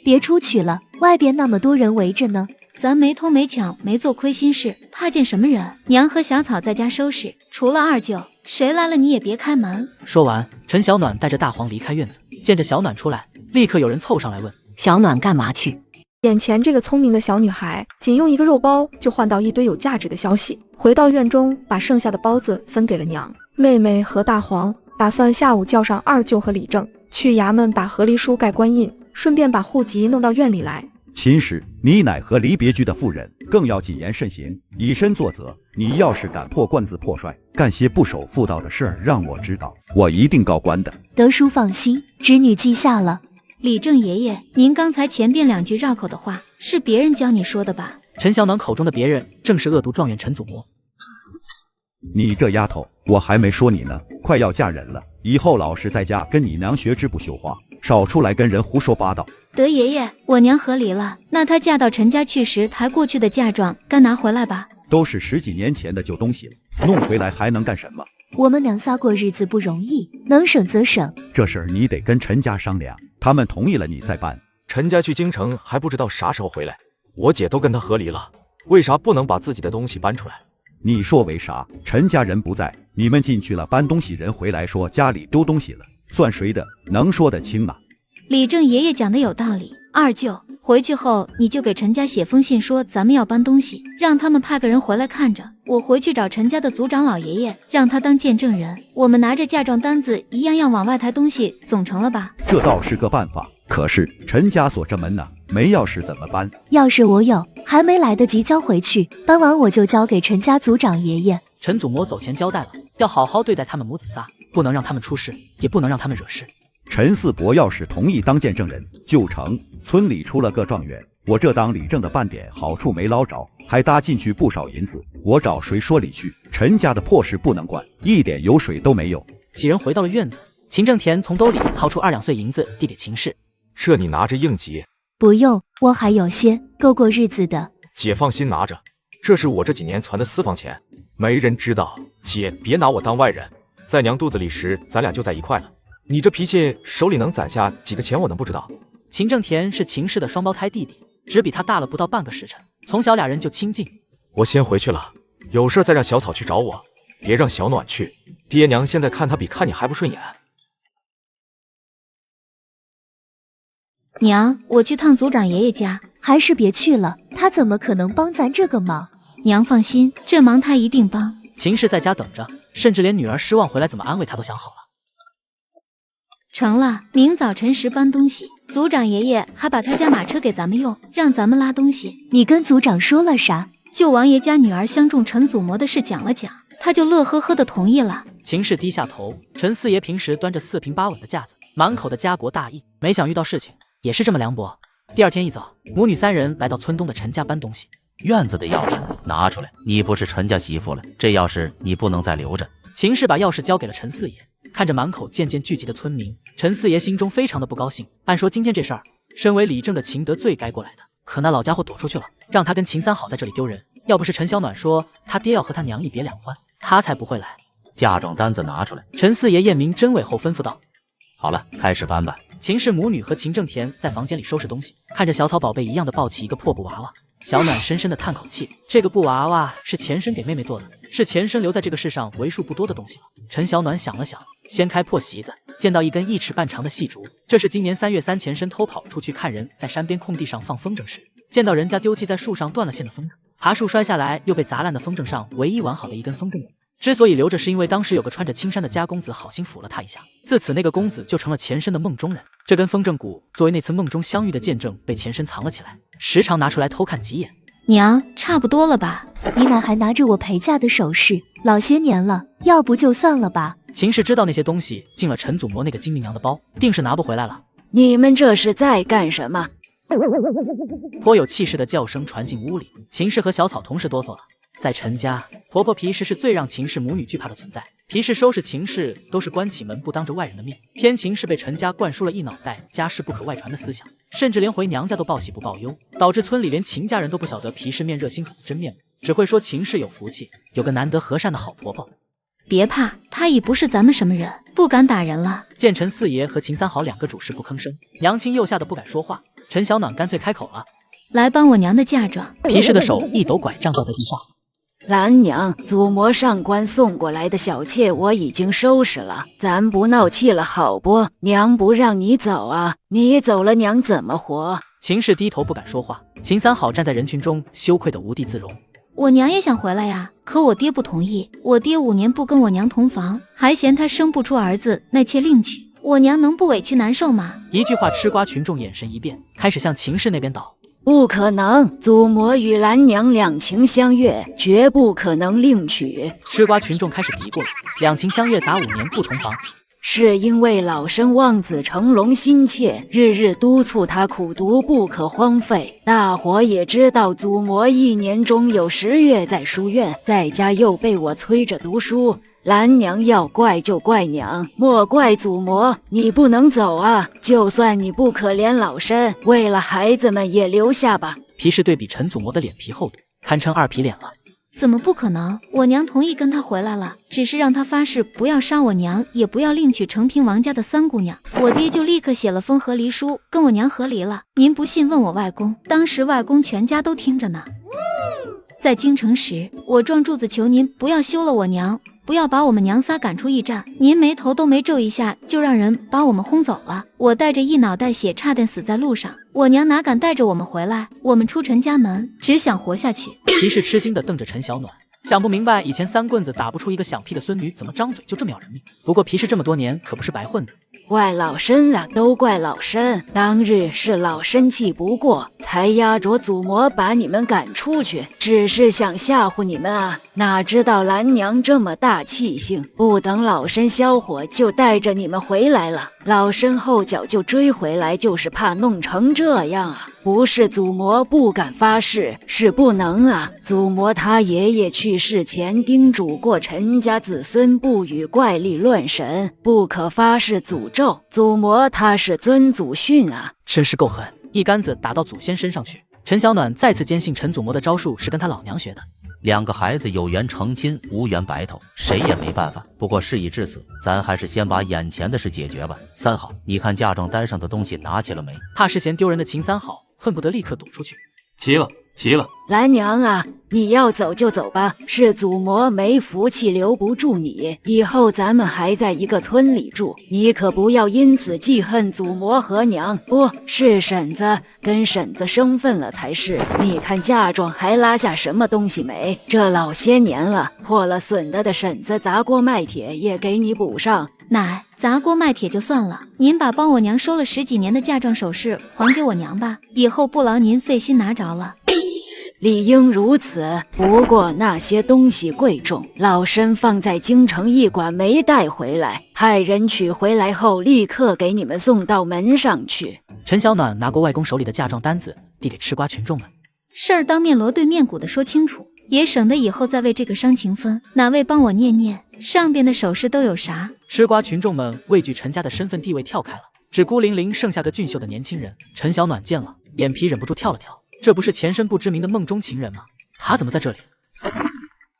别出去了，外边那么多人围着呢。咱没偷没抢，没做亏心事，怕见什么人？娘和小草在家收拾，除了二舅，谁来了你也别开门。说完，陈小暖带着大黄离开院子，见着小暖出来，立刻有人凑上来问：小暖干嘛去？眼前这个聪明的小女孩，仅用一个肉包就换到一堆有价值的消息。回到院中，把剩下的包子分给了娘、妹妹和大黄，打算下午叫上二舅和李正去衙门把和离书盖官印，顺便把户籍弄到院里来。秦氏，你乃和离别居的妇人，更要谨言慎行，以身作则。你要是敢破罐子破摔，干些不守妇道的事儿，让我知道，我一定告官的。德叔放心，侄女记下了。李正爷爷，您刚才前边2句绕口的话，是别人教你说的吧？陈小暖口中的别人，正是恶毒状元陈祖模。你这丫头，我还没说你呢，快要嫁人了，以后老实在家跟你娘学织布绣花，少出来跟人胡说八道。德爷爷，我娘和离了，那她嫁到陈家去时抬过去的嫁妆，该拿回来吧？都是10几年前的旧东西了，弄回来还能干什么？我们娘仨过日子不容易，能省则省。这事儿你得跟陈家商量，他们同意了你再办。陈家去京城还不知道啥时候回来，我姐都跟他和离了，为啥不能把自己的东西搬出来？你说为啥？陈家人不在，你们进去了搬东西，人回来说家里丢东西了，算谁的？能说得清吗？李正爷爷讲的有道理，二舅回去后你就给陈家写封信说咱们要搬东西，让他们派个人回来看着。我回去找陈家的族长老爷爷，让他当见证人。我们拿着嫁妆单子一样样往外抬东西，总成了吧？这倒是个办法，可是陈家锁着门呢，没钥匙怎么搬？钥匙我有，还没来得及交回去，搬完我就交给陈家族长爷爷。陈祖模走前交代了，要好好对待他们母子仨，不能让他们出事，也不能让他们惹事。陈四伯要是同意当见证人，就成。村里出了个状元，我这当李正的半点好处没捞着，还搭进去不少银子，我找谁说理去？陈家的破事不能管，一点油水都没有。几人回到了院子，秦正田从兜里掏出2两碎银子递给秦氏，这你拿着应急。不用，我还有些够过日子的。姐放心拿着，这是我这几年存的私房钱，没人知道。姐别拿我当外人，在娘肚子里时咱俩就在一块了。你这脾气手里能攒下几个钱我能不知道？秦正田是秦氏的双胞胎弟弟，只比他大了不到半个时辰，从小俩人就亲近。我先回去了，有事再让小草去找我，别让小暖去。爹娘现在看他比看你还不顺眼。娘，我去趟族长爷爷家。还是别去了，他怎么可能帮咱这个忙？娘放心，这忙他一定帮。秦氏在家等着，甚至连女儿失望回来怎么安慰他都想好了。成了，明早晨时搬东西，族长爷爷还把他家马车给咱们用，让咱们拉东西。你跟族长说了啥？就王爷家女儿相中陈祖模的事讲了讲，他就乐呵呵的同意了。秦氏低下头，陈四爷平时端着4平8稳的架子，满口的家国大义，没想遇到事情也是这么凉薄。第二天一早，母女3人来到村东的陈家搬东西。院子的钥匙拿出来，你不是陈家媳妇了，这钥匙你不能再留着。秦氏把钥匙交给了陈四爷。看着满口渐渐聚集的村民，陈四爷心中非常的不高兴。按说今天这事儿，身为李正的秦德最该过来的，可那老家伙躲出去了，让他跟秦三好在这里丢人。要不是陈小暖说他爹要和他娘一别两宽，他才不会来。嫁妆单子拿出来。陈四爷验明真伪后吩咐道：好了，开始搬吧。秦氏母女和秦正田在房间里收拾东西，看着小草宝贝一样的抱起一个破布娃娃，小暖深深的叹口气。这个布娃娃是前身给妹妹做的，是前身留在这个世上为数不多的东西了。陈小暖想了想，掀开破席子，见到一根1尺半长的细竹，这是今年3月3前身偷跑出去看人，在山边空地上放风筝时，见到人家丢弃在树上断了线的风筝，爬树摔下来又被砸烂的风筝上唯一完好的一根风筝。之所以留着，是因为当时有个穿着青衫的家公子好心抚了他一下，自此那个公子就成了前身的梦中人。这根风筝骨作为那次梦中相遇的见证，被前身藏了起来，时常拿出来偷看几眼。娘，差不多了吧？你奶还拿着我陪嫁的首饰，老些年了，要不就算了吧。秦氏知道那些东西进了陈祖模那个精明娘的包，定是拿不回来了。你们这是在干什么？颇有气势的叫声传进屋里，秦氏和小草同时哆嗦了。在陈家，婆婆皮氏是最让秦氏母女惧怕的存在。皮氏收拾秦氏都是关起门不当着外人的面，偏秦氏被陈家灌输了一脑袋家事不可外传的思想，甚至连回娘家都报喜不报忧，导致村里连秦家人都不晓得皮氏面热心狠的真面目，只会说秦氏有福气，有个难得和善的好婆婆。别怕，他已不是咱们什么人，不敢打人了。见陈四爷和秦三好2个主事不吭声，娘亲又吓得不敢说话，陈小暖干脆开口了：来帮我娘的嫁妆。皮氏的手一抖，拐杖掉在地上。兰娘，祖嬷上官送过来的小妾我已经收拾了，咱不闹气了好不？娘不让你走啊，你走了娘怎么活？秦氏低头不敢说话，秦三好站在人群中，羞愧得无地自容。我娘也想回来呀，可我爹不同意。我爹5年不跟我娘同房，还嫌她生不出儿子，纳妾另娶。我娘能不委屈难受吗？一句话，吃瓜群众眼神一变，开始向秦氏那边倒。不可能，祖嬷与兰娘两情相悦，绝不可能另娶。吃瓜群众开始嘀咕了，两情相悦咋5年不同房？是因为老身望子成龙心切，日日督促他苦读不可荒废。大伙也知道，祖嬷1年中有10月在书院，在家又被我催着读书。兰娘要怪就怪娘，莫怪祖嬷。你不能走啊！就算你不可怜老身，为了孩子们也留下吧。皮氏对比陈祖嬷的脸皮厚度，堪称2皮脸了。怎么不可能？我娘同意跟他回来了，只是让他发誓不要杀我娘，也不要另娶承平王家的3姑娘。我爹就立刻写了封和离书，跟我娘和离了。您不信问我外公，当时外公全家都听着呢。在京城时，我撞柱子求您不要休了我娘，不要把我们娘仨赶出驿站。您眉头都没皱一下，就让人把我们轰走了。我带着一脑袋血，差点死在路上。我娘哪敢带着我们回来？我们出陈家门，只想活下去。皮氏吃惊地瞪着陈小暖，想不明白以前3棍子打不出一个响屁的孙女，怎么张嘴就这么要人命。不过皮氏这么多年可不是白混的。怪老身啊，都怪老身！当日是老身气不过，才压着祖嬷把你们赶出去，只是想吓唬你们啊！哪知道兰娘这么大气性，不等老身消火，就带着你们回来了。老身后脚就追回来，就是怕弄成这样啊！不是祖嬷不敢发誓，是不能啊！祖嬷她爷爷去世前叮嘱过陈家子孙不与怪力乱神，不可发誓诅咒。祖嬷她是遵祖训啊！真是够狠，一竿子打到祖先身上去。陈小暖再次坚信陈祖嬷的招数是跟他老娘学的。2个孩子有缘成亲，无缘白头，谁也没办法。不过事已至此，咱还是先把眼前的事解决吧。三好，你看嫁妆单上的东西拿起了没？怕是嫌丢人的秦三好恨不得立刻躲出去。齐了，齐了。兰娘啊，你要走就走吧，是祖嬷没福气留不住你，以后咱们还在一个村里住，你可不要因此记恨祖嬷和娘，不是婶子，跟婶子生分了才是。你看嫁妆还拉下什么东西没？这老些年了，破了损的婶子砸锅卖铁也给你补上。奶，砸锅卖铁就算了，您把帮我娘收了10几年的嫁妆首饰还给我娘吧，以后不劳您费心拿着了。理应如此，不过那些东西贵重，老身放在京城驿馆没带回来，派人取回来后立刻给你们送到门上去。陈小暖拿过外公手里的嫁妆单子，递给吃瓜群众们。事儿当面锣对面鼓的说清楚，也省得以后再为这个伤情分。哪位帮我念念上边的首饰都有啥？吃瓜群众们畏惧陈家的身份地位跳开了，只孤零零剩下个俊秀的年轻人。陈小暖见了，眼皮忍不住跳了跳。这不是前身不知名的梦中情人吗？他怎么在这里？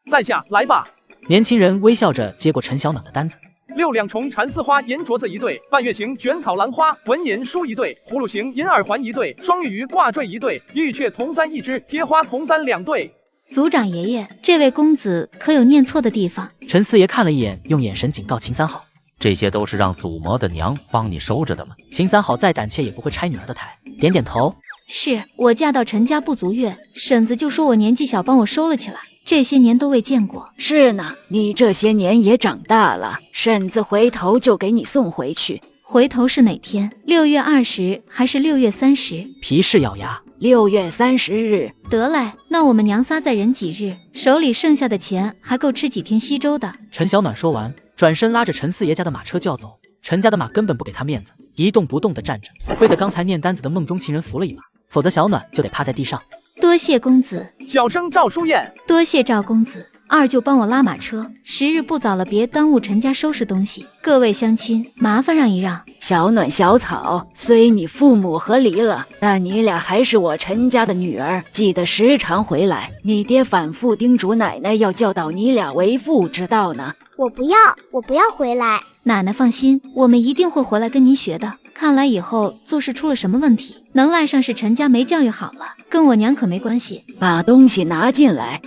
在下来吧。年轻人微笑着接过陈小暖的单子。6两重蚕丝花银镯子1对，半月形卷草兰花纹银梳1对，葫芦形银耳环1对，双玉鱼挂坠1对，玉雀铜簪1只，贴花铜簪2对。族长爷爷，这位公子可有念错的地方？陈四爷看了一眼，用眼神警告秦三好。这些都是让祖嬷的娘帮你收着的吗？秦三好再胆怯也不会拆女儿的台，点点头。是我嫁到陈家不足月，婶子就说我年纪小，帮我收了起来。这些年都未见过。是呢，你这些年也长大了，婶子回头就给你送回去。回头是哪天？6月20还是6月30？皮氏咬牙，6月30日。得嘞，那我们娘仨再忍几日，手里剩下的钱还够吃几天稀粥的。陈小暖说完，转身拉着陈四爷家的马车就要走。陈家的马根本不给他面子，一动不动地站着，亏得刚才念单子的梦中情人扶了一把，否则小暖就得趴在地上。多谢公子。小生赵书燕。多谢赵公子。二舅帮我拉马车，10日不早了，别耽误陈家收拾东西。各位乡亲，麻烦让一让。小暖、小草，虽你父母和离了，但你俩还是我陈家的女儿，记得时常回来。你爹反复叮嘱奶奶要教导你俩为父之道呢。我不要回来。奶奶放心，我们一定会回来跟您学的。看来以后做事出了什么问题，能赖上是陈家没教育好了，跟我娘可没关系。把东西拿进来。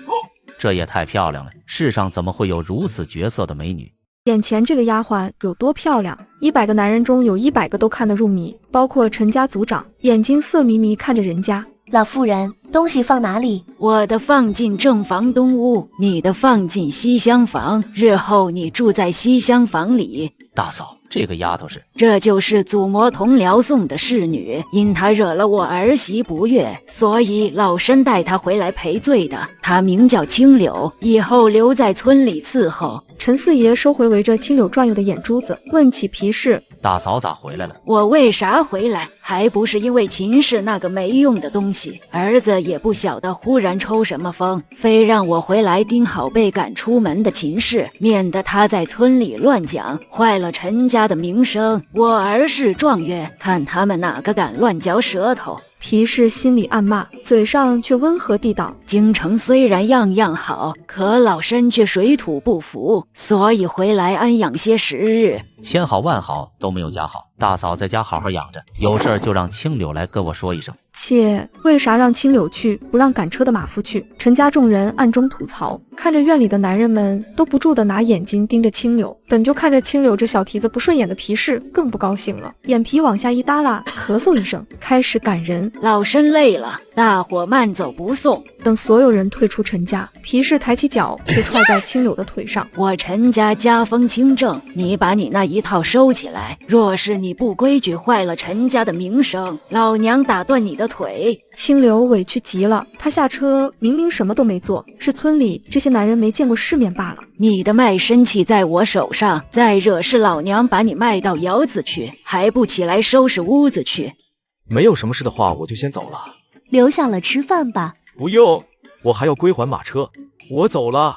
这也太漂亮了，世上怎么会有如此绝色的美女？眼前这个丫鬟有多漂亮？100个男人中有100个都看得入迷，包括陈家族长，眼睛色迷迷看着人家。老夫人，东西放哪里？我的放进正房东屋，你的放进西厢房，日后你住在西厢房里。大嫂，这个丫头是？这就是祖魔同僚送的侍女，因她惹了我儿媳不悦，所以老身带她回来赔罪的。她名叫青柳，以后留在村里伺候。陈四爷收回围着青柳转悠的眼珠子，问起皮氏：大嫂咋回来了？我为啥回来？还不是因为秦氏那个没用的东西。儿子也不晓得忽然抽什么风，非让我回来盯好被赶出门的秦氏，免得他在村里乱讲，坏了陈家的名声。我儿是状元，看他们哪个敢乱嚼舌头。皮氏心里暗骂，嘴上却温和地道：京城虽然样样好，可老身却水土不服，所以回来安养些时日。千好万好都没有家好，大嫂在家好好养着，有事儿就让青柳来跟我说一声。妾为啥让青柳去，不让赶车的马夫去？陈家众人暗中吐槽，看着院里的男人们都不住地拿眼睛盯着青柳。本就看着青柳这小蹄子不顺眼的皮氏更不高兴了，眼皮往下一耷拉，咳嗽一声，开始赶人。老身累了，大伙慢走不送。等所有人退出陈家，皮氏抬起脚就踹在青柳的腿上。我陈家家风清正，你把你那一套收起来，若是你不规矩，坏了陈家的名声，老娘打断你的腿。青柳委屈极了，他下车明明什么都没做，是村里这些男人没见过世面罢了。你的卖身契在我手上，再惹是老娘把你卖到窑子去，还不起来收拾屋子去？没有什么事的话，我就先走了。留下了吃饭吧。不用，我还要归还马车。我走了。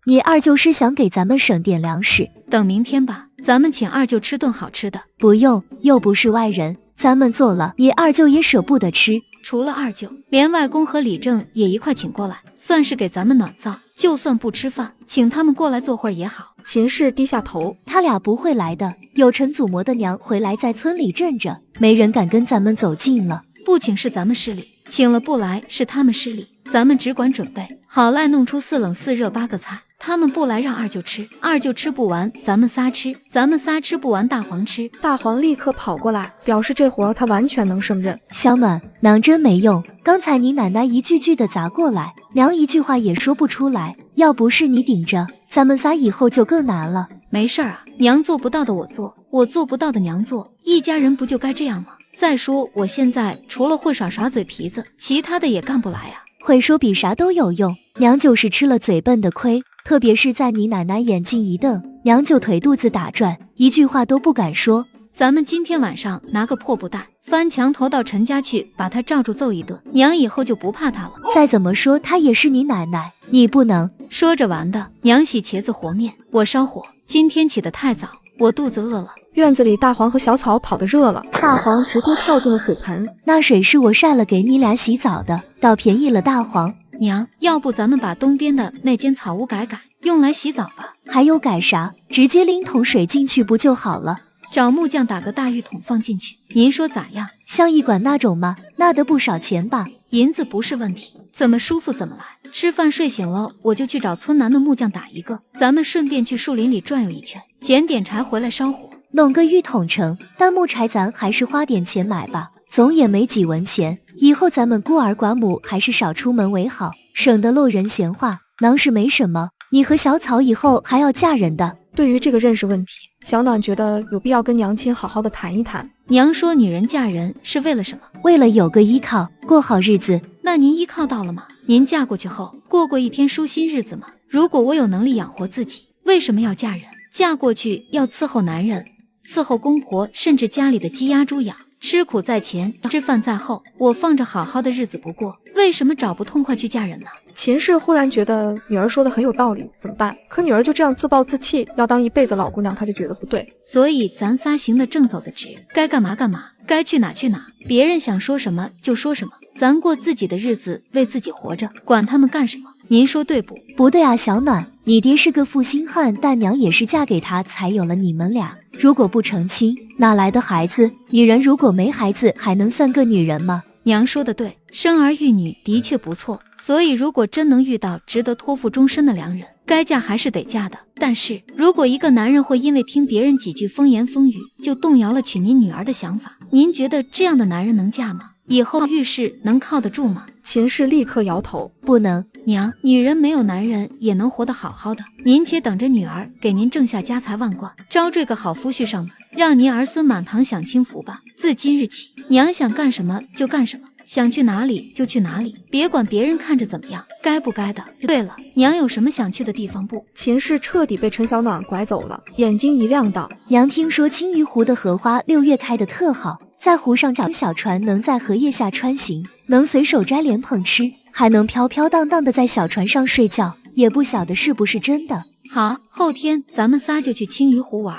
你二舅是想给咱们省点粮食，等明天吧，咱们请二舅吃顿好吃的。不用，又不是外人，咱们做了，你二舅也舍不得吃。除了二舅，连外公和李正也一块请过来，算是给咱们暖灶。就算不吃饭，请他们过来坐会儿也好。秦氏低下头，他俩不会来的，有陈祖模的娘回来在村里镇着，没人敢跟咱们走近了。不请是咱们失礼，请了不来是他们失礼，咱们只管准备好赖弄出4冷4热8个菜，他们不来让二舅吃，二舅吃不完咱们仨吃，咱们仨吃不完大黄吃。大黄立刻跑过来，表示这活他完全能胜任。小满，娘真没用，刚才你奶奶一句句的砸过来，娘一句话也说不出来，要不是你顶着，咱们仨以后就更难了。没事啊，娘做不到的我做，我做不到的娘做，一家人不就该这样吗？再说我现在除了会耍嘴皮子，其他的也干不来啊。会说比啥都有用，娘就是吃了嘴笨的亏，特别是在你奶奶眼睛一瞪，娘就腿肚子打转，一句话都不敢说。咱们今天晚上拿个破布袋翻墙头到陈家去，把他罩住揍一顿，娘以后就不怕他了。再怎么说她也是你奶奶，你不能。说着玩的，娘洗茄子和面，我烧火。今天起得太早，我肚子饿了。院子里大黄和小草跑得热了，大黄直接跳进了水盆。那水是我晒了给你俩洗澡的，倒便宜了大黄。娘，要不咱们把东边的那间草屋改改，用来洗澡吧。还有改啥？直接拎桶水进去不就好了？找木匠打个大浴桶放进去，您说咋样？像一管那种吗？那得不少钱吧？银子不是问题，怎么舒服怎么来。吃饭睡醒了，我就去找村南的木匠打一个，咱们顺便去树林里转悠一圈，捡点柴回来烧火。弄个浴桶成，但木柴咱还是花点钱买吧，总也没几文钱。以后咱们孤儿寡母还是少出门为好，省得落人闲话。囊是没什么，你和小草以后还要嫁人的。对于这个认识问题，小暖觉得有必要跟娘亲好好的谈一谈。娘说女人嫁人是为了什么？为了有个依靠，过好日子。那您依靠到了吗？您嫁过去后过一天舒心日子吗？如果我有能力养活自己，为什么要嫁人？嫁过去要伺候男人，伺候公婆，甚至家里的鸡鸭猪羊，吃苦在前，吃饭在后。我放着好好的日子不过，为什么找不痛快去嫁人呢？秦氏忽然觉得女儿说的很有道理，怎么办？可女儿就这样自暴自弃，要当一辈子老姑娘，她就觉得不对。所以咱仨行得正，走得直，该干嘛干嘛，该去哪去哪，别人想说什么就说什么，咱过自己的日子，为自己活着，管他们干什么？您说对不？不对啊，小暖，你爹是个负心汉，但娘也是嫁给他才有了你们俩。如果不成亲，哪来的孩子？女人如果没孩子，还能算个女人吗？娘说的对，生儿育女的确不错，所以如果真能遇到值得托付终身的良人，该嫁还是得嫁的。但是如果一个男人会因为听别人几句风言风语，就动摇了娶您女儿的想法，您觉得这样的男人能嫁吗？以后遇事能靠得住吗？秦氏立刻摇头，不能。娘，女人没有男人也能活得好好的，您且等着女儿给您挣下家财万贯，招赘个好夫婿上门，让您儿孙满堂享清福吧。自今日起，娘想干什么就干什么，想去哪里就去哪里，别管别人看着怎么样，该不该的。对了，娘有什么想去的地方不？秦氏彻底被陈小暖拐走了，眼睛一亮道：娘听说青鱼湖的荷花6月开得特好，在湖上找小船，能在荷叶下穿行，能随手摘莲蓬吃，还能飘飘荡荡的在小船上睡觉，也不晓得是不是真的。好，后天咱们仨就去青鱼湖玩。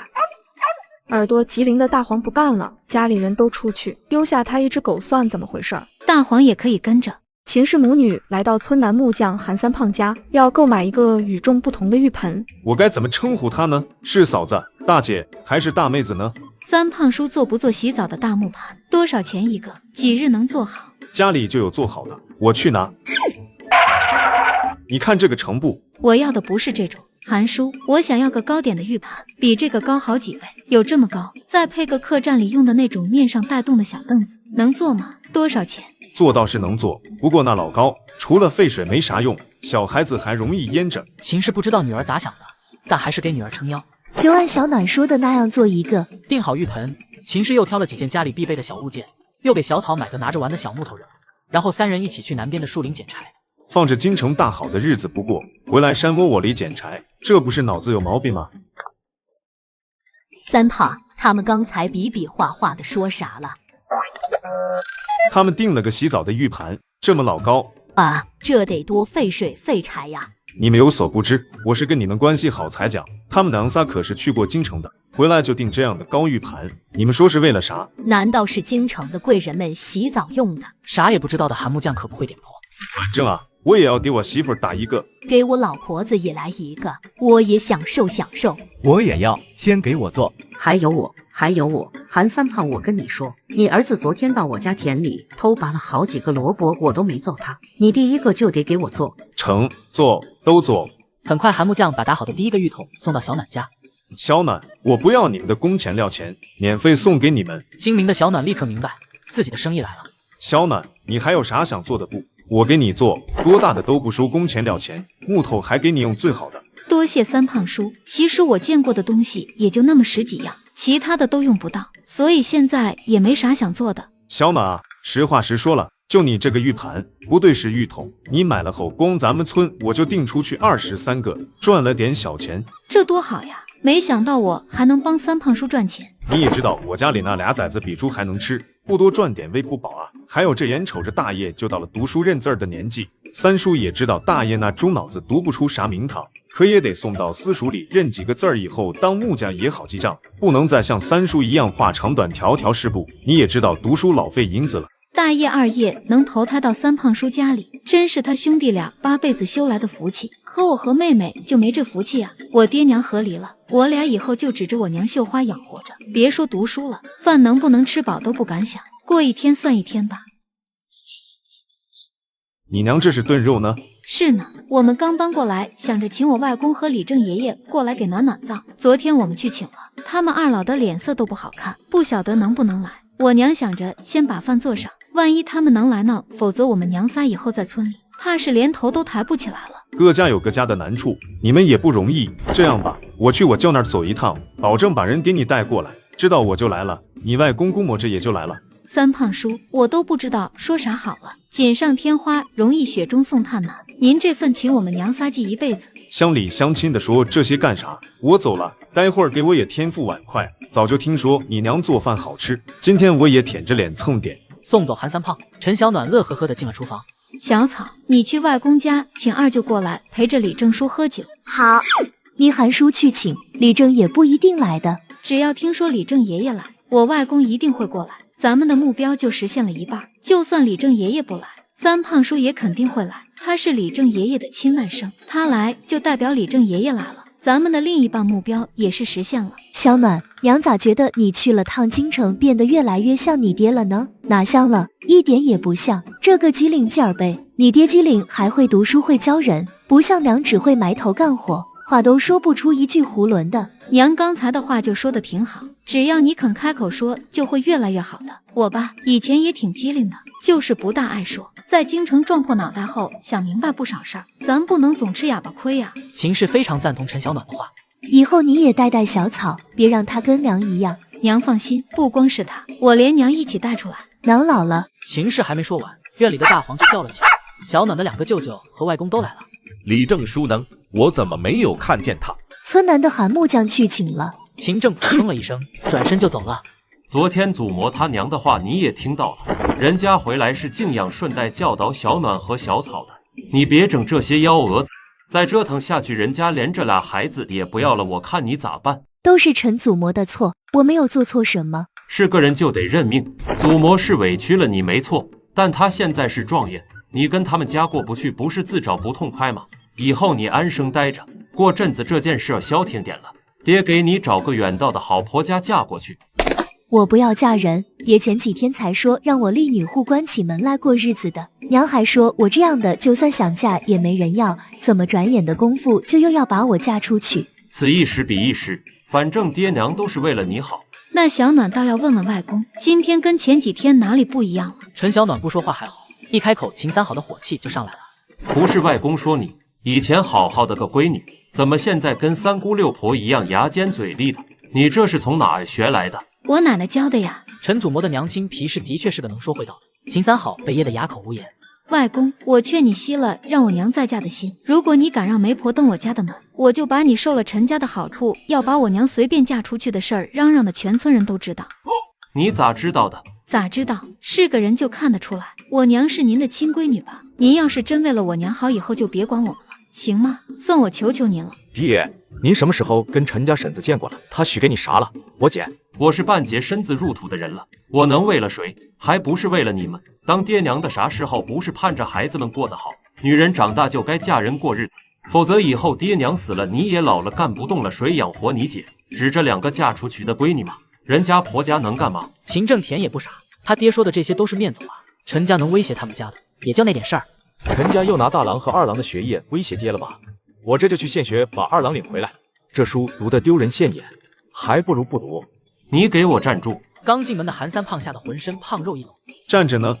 耳朵极灵的大黄不干了，家里人都出去，丢下他一只狗算怎么回事？大黄也可以跟着。秦氏母女来到村南木匠韩三胖家，要购买一个与众不同的浴盆。我该怎么称呼她呢？是嫂子、大姐还是大妹子呢？三胖叔做不做洗澡的大木盘？多少钱一个？几日能做好？家里就有做好的，我去拿。你看这个程不？我要的不是这种。韩叔，我想要个高点的浴盘，比这个高好几倍，有这么高？再配个客栈里用的那种面上带洞的小凳子，能做吗？多少钱？做倒是能做，不过那老高除了费水没啥用，小孩子还容易淹着。秦氏不知道女儿咋想的，但还是给女儿撑腰，就按小暖说的那样做一个。订好浴盆，秦氏又挑了几件家里必备的小物件，又给小草买个拿着玩的小木头人，然后三人一起去南边的树林捡柴。放着京城大好的日子不过，回来山窝窝里捡柴，这不是脑子有毛病吗？三胖，他们刚才比比划划的说啥了？他们订了个洗澡的浴盘，这么老高啊，这得多费水费柴呀！你们有所不知，我是跟你们关系好才讲，他们娘仨可是去过京城的，回来就订这样的高浴盘，你们说是为了啥？难道是京城的贵人们洗澡用的？啥也不知道的韩木匠可不会点破。反正啊，我也要给我媳妇打一个，给我老婆子也来一个，我也享受享受。我也要，先给我做。还有我，韩三胖，我跟你说，你儿子昨天到我家田里偷拔了好几个萝卜，我都没揍他，你第一个就得给我做。成，做，都做。很快，韩木匠把打好的第一个浴桶送到小暖家。小暖，我不要你们的工钱料钱，免费送给你们。精明的小暖立刻明白自己的生意来了。小暖，你还有啥想做的不？我给你做，多大的都不收工钱料钱，木头还给你用最好的。多谢三胖叔，其实我见过的东西也就那么10几样，其他的都用不到，所以现在也没啥想做的。小暖啊，实话实说了，就你这个浴盘，不对是浴桶，你买了后，光咱们村我就订出去23个，赚了点小钱。这多好呀！没想到我还能帮三胖叔赚钱。你也知道我家里那俩崽子比猪还能吃，不多赚点喂不饱啊。还有这眼瞅着大爷就到了读书认字的年纪，三叔也知道大爷那猪脑子读不出啥名堂，可也得送到私塾里认几个字儿以后当木匠也好记账，不能再像三叔一样画长短条条是不？你也知道读书老费银子了。大爷二爷能投胎到三胖叔家里，真是他兄弟俩8辈子修来的福气。可我和妹妹就没这福气啊！我爹娘和离了，我俩以后就指着我娘绣花养活着，别说读书了，饭能不能吃饱都不敢想，过一天算一天吧。你娘这是炖肉呢？是呢，我们刚搬过来，想着请我外公和李正爷爷过来给暖暖灶。昨天我们去请了，他们二老的脸色都不好看，不晓得能不能来。我娘想着先把饭做上，万一他们能来呢，否则我们娘仨以后在村里，怕是连头都抬不起来了。各家有各家的难处，你们也不容易。这样吧，我去我舅那儿走一趟，保证把人给你带过来，知道我就来了，你外公姑母这也就来了。三胖叔，我都不知道说啥好了。锦上添花容易雪中送炭难，您这份请我们娘仨记一辈子。乡里乡亲的说这些干啥？我走了，待会儿给我也添副碗筷。早就听说你娘做饭好吃，今天我也舔着脸蹭点。送走韩三胖，陈小暖乐呵呵的进了厨房。小草，你去外公家请二舅过来陪着李正叔喝酒。好，你韩叔去请，李正也不一定来的。只要听说李正爷爷来，我外公一定会过来。咱们的目标就实现了一半，就算李正爷爷不来，三胖叔也肯定会来。他是李正爷爷的亲外甥，他来就代表李正爷爷来了。咱们的另一半目标也是实现了。小暖，娘咋觉得你去了趟京城变得越来越像你爹了呢？哪像了？一点也不像，这个机灵劲儿呗。你爹机灵，还会读书会教人，不像娘只会埋头干活，话都说不出一句囫囵的。娘刚才的话就说的挺好，只要你肯开口说，就会越来越好的。我爸以前也挺机灵的，就是不大爱说，在京城撞破脑袋后，想明白不少事儿，咱不能总吃哑巴亏呀。秦氏非常赞同陈小暖的话，以后你也带带小草，别让他跟娘一样。娘放心，不光是他，我连娘一起带出来。娘老了。秦氏还没说完，院里的大黄就叫了起来，小暖的2个舅舅和外公都来了。李正书呢？我怎么没有看见他？村南的韩木匠去请了。秦正扑通了一声，转身就走了。昨天祖嬷他娘的话你也听到了，人家回来是静养，顺带教导小暖和小草的。你别整这些幺蛾子，再折腾下去，人家连这俩孩子也不要了，我看你咋办？都是陈祖嬷的错，我没有做错什么。是个人就得认命，祖嬷是委屈了你没错，但她现在是状元，你跟他们家过不去，不是自找不痛快吗？以后你安生待着，过阵子这件事要消停点了，爹给你找个远道的好婆家嫁过去。我不要嫁人，爹前几天才说让我立女户关起门来过日子的，娘还说我这样的就算想嫁也没人要，怎么转眼的功夫就又要把我嫁出去？此一时彼一时，反正爹娘都是为了你好。那小暖倒要问问外公，今天跟前几天哪里不一样了？陈小暖不说话还好，一开口秦三好的火气就上来了。不是外公说你以前好好的个闺女，怎么现在跟三姑六婆一样牙尖嘴利的？你这是从哪儿学来的？我奶奶教的呀。陈祖嬷的娘亲皮氏的确是个能说会道的，秦三好被噎得哑口无言。外公，我劝你息了让我娘再嫁的心，如果你敢让媒婆登我家的门，我就把你受了陈家的好处，要把我娘随便嫁出去的事儿嚷嚷的全村人都知道。你咋知道的？咋知道？是个人就看得出来，我娘是您的亲闺女吧？您要是真为了我娘好，以后就别管我们了，行吗？算我求求您了。爹，您什么时候跟陈家婶子见过了？她许给你啥了？我捡。我是半截身子入土的人了，我能为了谁？还不是为了你们？当爹娘的啥时候不是盼着孩子们过得好？女人长大就该嫁人过日子，否则以后爹娘死了，你也老了干不动了，谁养活你姐？指着2个嫁出去的闺女吗？人家婆家能干嘛？秦正田也不傻，他爹说的这些都是面子话，陈家能威胁他们家的，也就那点事儿。陈家又拿大郎和二郎的学业威胁爹了吧？我这就去县学把二郎领回来。这书读得丢人现眼，还不如不读。你给我站住！刚进门的韩三胖吓得浑身胖肉一抖。站着呢。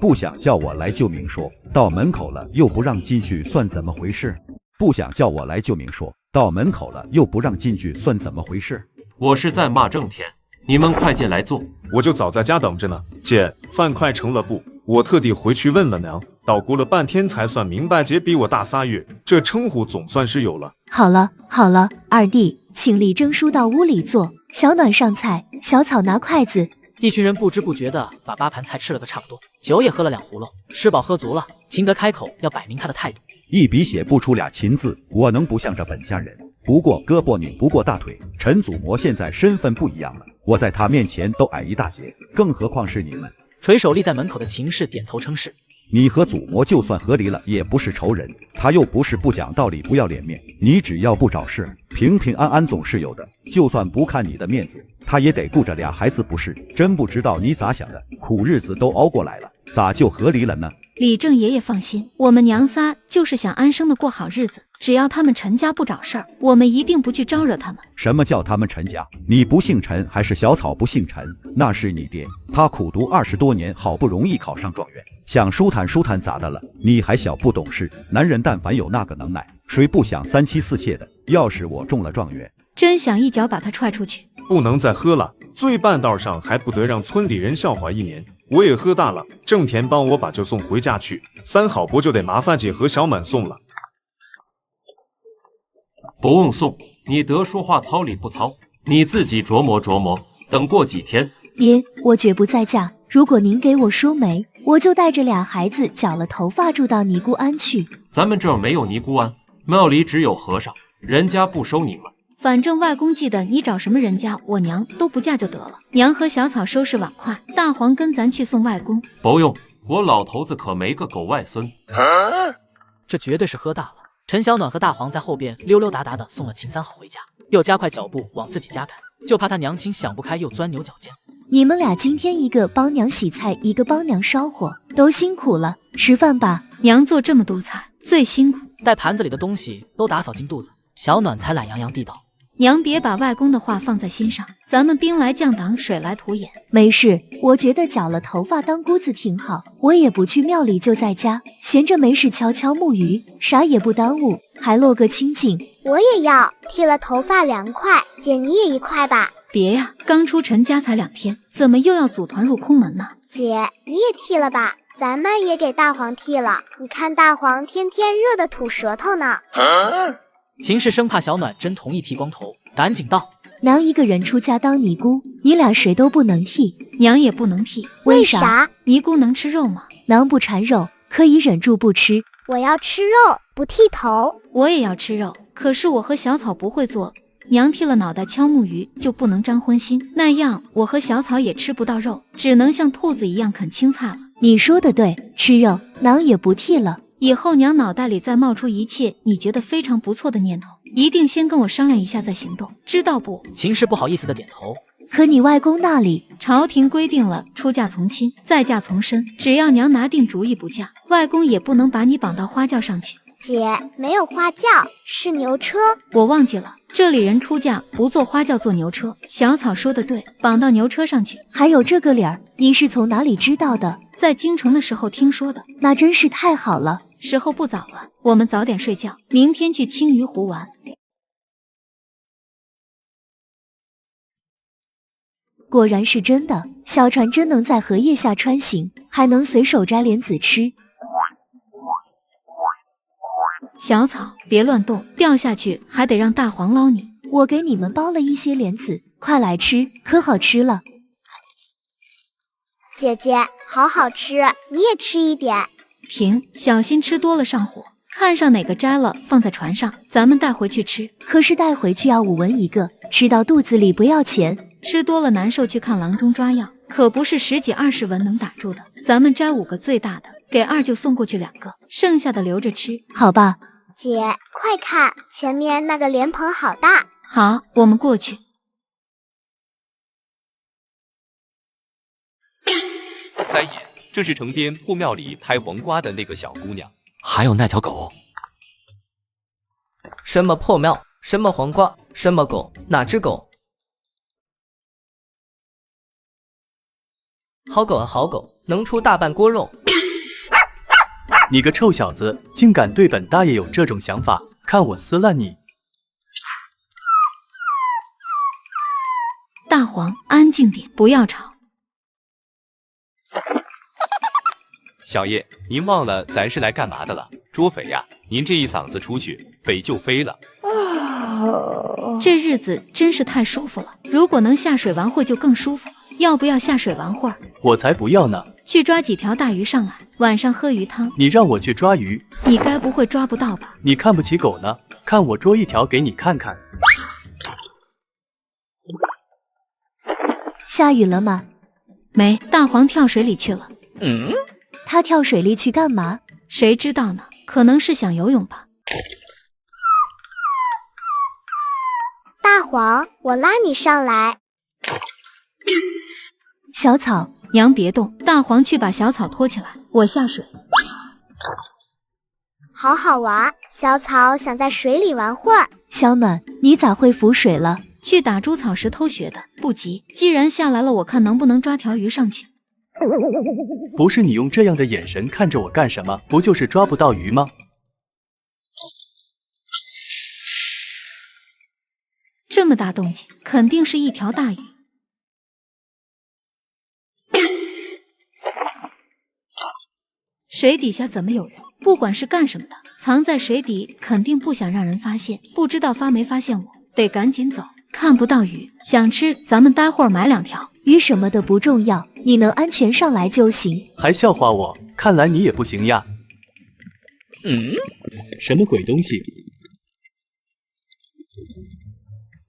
不想叫我来就明说，到门口了又不让进去，算怎么回事？不想叫我来就明说，到门口了又不让进去，算怎么回事？我是在骂郑田，你们快进来坐。我就早在家等着呢。姐，饭快成了不？我特地回去问了娘，捣鼓了半天才算明白，姐比我大3月，这称呼总算是有了。好了好了，二弟，请李征叔到屋里坐，小暖上菜，小草拿筷子。一群人不知不觉的把8盘菜吃了个差不多，酒也喝了2葫芦，吃饱喝足了。秦德开口要摆明他的态度，一笔写不出俩秦字，我能不向着本家人？不过胳膊拧不过大腿，陈祖嬷现在身份不一样了，我在她面前都矮一大截，更何况是你们。垂手立在门口的秦氏点头称是。你和祖嬷就算和离了，也不是仇人，她又不是不讲道理不要脸面，你只要不找事，平平安安总是有的。就算不看你的面子，她也得顾着俩孩子不是？真不知道你咋想的，苦日子都熬过来了，咋就和离了呢？李正爷爷放心，我们娘仨就是想安生的过好日子，只要他们陈家不找事儿，我们一定不去招惹他们。什么叫他们陈家？你不姓陈还是小草不姓陈？那是你爹，他苦读20多年，好不容易考上状元，想舒坦舒坦咋的了？你还小不懂事，男人但凡有那个能耐，谁不想3妻4妾的？要是我中了状元，真想一脚把他踹出去。不能再喝了，醉半道上还不得让村里人笑话1年。我也喝大了，郑田帮我把舅送回家去，三好伯就得麻烦姐和小满送了。不用送，你得说话糙理不糙，你自己琢磨琢磨，等过几天。爷，我绝不再嫁，如果您给我说媒，我就带着俩孩子绞了头发住到尼姑庵去。咱们这儿没有尼姑庵，庙里只有和尚，人家不收你们。反正外公记得你找什么人家，我娘都不嫁就得了。娘和小草收拾碗筷，大黄跟咱去送外公。不用，我老头子可没个狗外孙。这绝对是喝大了。陈小暖和大黄在后边溜溜达达的送了秦三好回家，又加快脚步往自己家赶，就怕他娘亲想不开又钻牛角尖。你们俩今天一个帮娘洗菜，一个帮娘烧火，都辛苦了，吃饭吧。娘做这么多菜最辛苦，待盘子里的东西都打扫进肚子，小暖才懒洋洋地道：娘别把外公的话放在心上，咱们兵来将挡，水来土掩。没事，我觉得绞了头发当姑子挺好，我也不去庙里，就在家闲着没事敲敲木鱼，啥也不耽误，还落个清净。我也要，剃了头发凉快，姐你也一块吧。别呀，刚出陈家才2天，怎么又要组团入空门呢？姐你也剃了吧，咱们也给大黄剃了，你看大黄天天热得吐舌头呢。秦氏生怕小暖真同意剃光头，赶紧道：娘一个人出家当尼姑，你俩谁都不能剃。娘也不能剃。为啥？尼姑能吃肉吗？娘不馋肉，可以忍住不吃。我要吃肉，不剃头。我也要吃肉，可是我和小草不会做。娘剃了脑袋敲木鱼就不能沾荤腥，那样我和小草也吃不到肉，只能像兔子一样啃青菜了。你说的对，吃肉，娘也不剃了。以后娘脑袋里再冒出一切你觉得非常不错的念头，一定先跟我商量一下再行动，知道不？秦氏不好意思的点头。可你外公那里，朝廷规定了，出嫁从亲，再嫁从身，只要娘拿定主意不嫁，外公也不能把你绑到花轿上去。姐，没有花轿，是牛车。我忘记了，这里人出嫁不坐花轿，坐牛车。小草说的对，绑到牛车上去。还有这个理儿，你是从哪里知道的？在京城的时候听说的。那真是太好了。时候不早了，我们早点睡觉，明天去青鱼湖玩。果然是真的，小船真能在荷叶下穿行，还能随手摘莲子吃。小草，别乱动，掉下去还得让大黄捞你。我给你们包了一些莲子，快来吃，可好吃了。姐姐，好好吃，你也吃一点。停，小心吃多了上火。看上哪个摘了放在船上，咱们带回去吃。可是带回去要5文一个，吃到肚子里不要钱。吃多了难受，去看郎中抓药，可不是10几20文能打住的。咱们摘5个最大的，给二舅送过去2个，剩下的留着吃。好吧。姐，快看，前面那个莲蓬好大。好，我们过去。三爷，这是城边破庙里拍黄瓜的那个小姑娘。还有那条狗。什么破庙，什么黄瓜，什么狗，哪只狗？好狗啊，好狗，能出大半锅肉。你个臭小子，竟敢对本大爷有这种想法，看我撕烂你！大黄，安静点，不要吵。小爷，您忘了咱是来干嘛的了？捉匪呀！您这一嗓子出去，匪就飞了。这日子真是太舒服了，如果能下水玩会就更舒服了。要不要下水玩会儿？我才不要呢！去抓几条大鱼上来，晚上喝鱼汤。你让我去抓鱼，你该不会抓不到吧？你看不起狗呢？看我捉一条给你看看。下雨了吗？没，大黄跳水里去了。他跳水里去干嘛？谁知道呢？可能是想游泳吧。大黄，我拉你上来。小草，娘别动，大黄去把小草拖起来，我下水。好好玩，小草想在水里玩会儿。小暖，你咋会浮水了？去打猪草时偷学的，不急。既然下来了，我看能不能抓条鱼上去。不是你用这样的眼神看着我干什么？不就是抓不到鱼吗？这么大动静，肯定是一条大鱼。水底下怎么有人？不管是干什么的，藏在水底肯定不想让人发现。不知道发没发现我，得赶紧走。看不到鱼，想吃咱们待会儿买2条。鱼什么的不重要，你能安全上来就行。还笑话我？看来你也不行呀。什么鬼东西？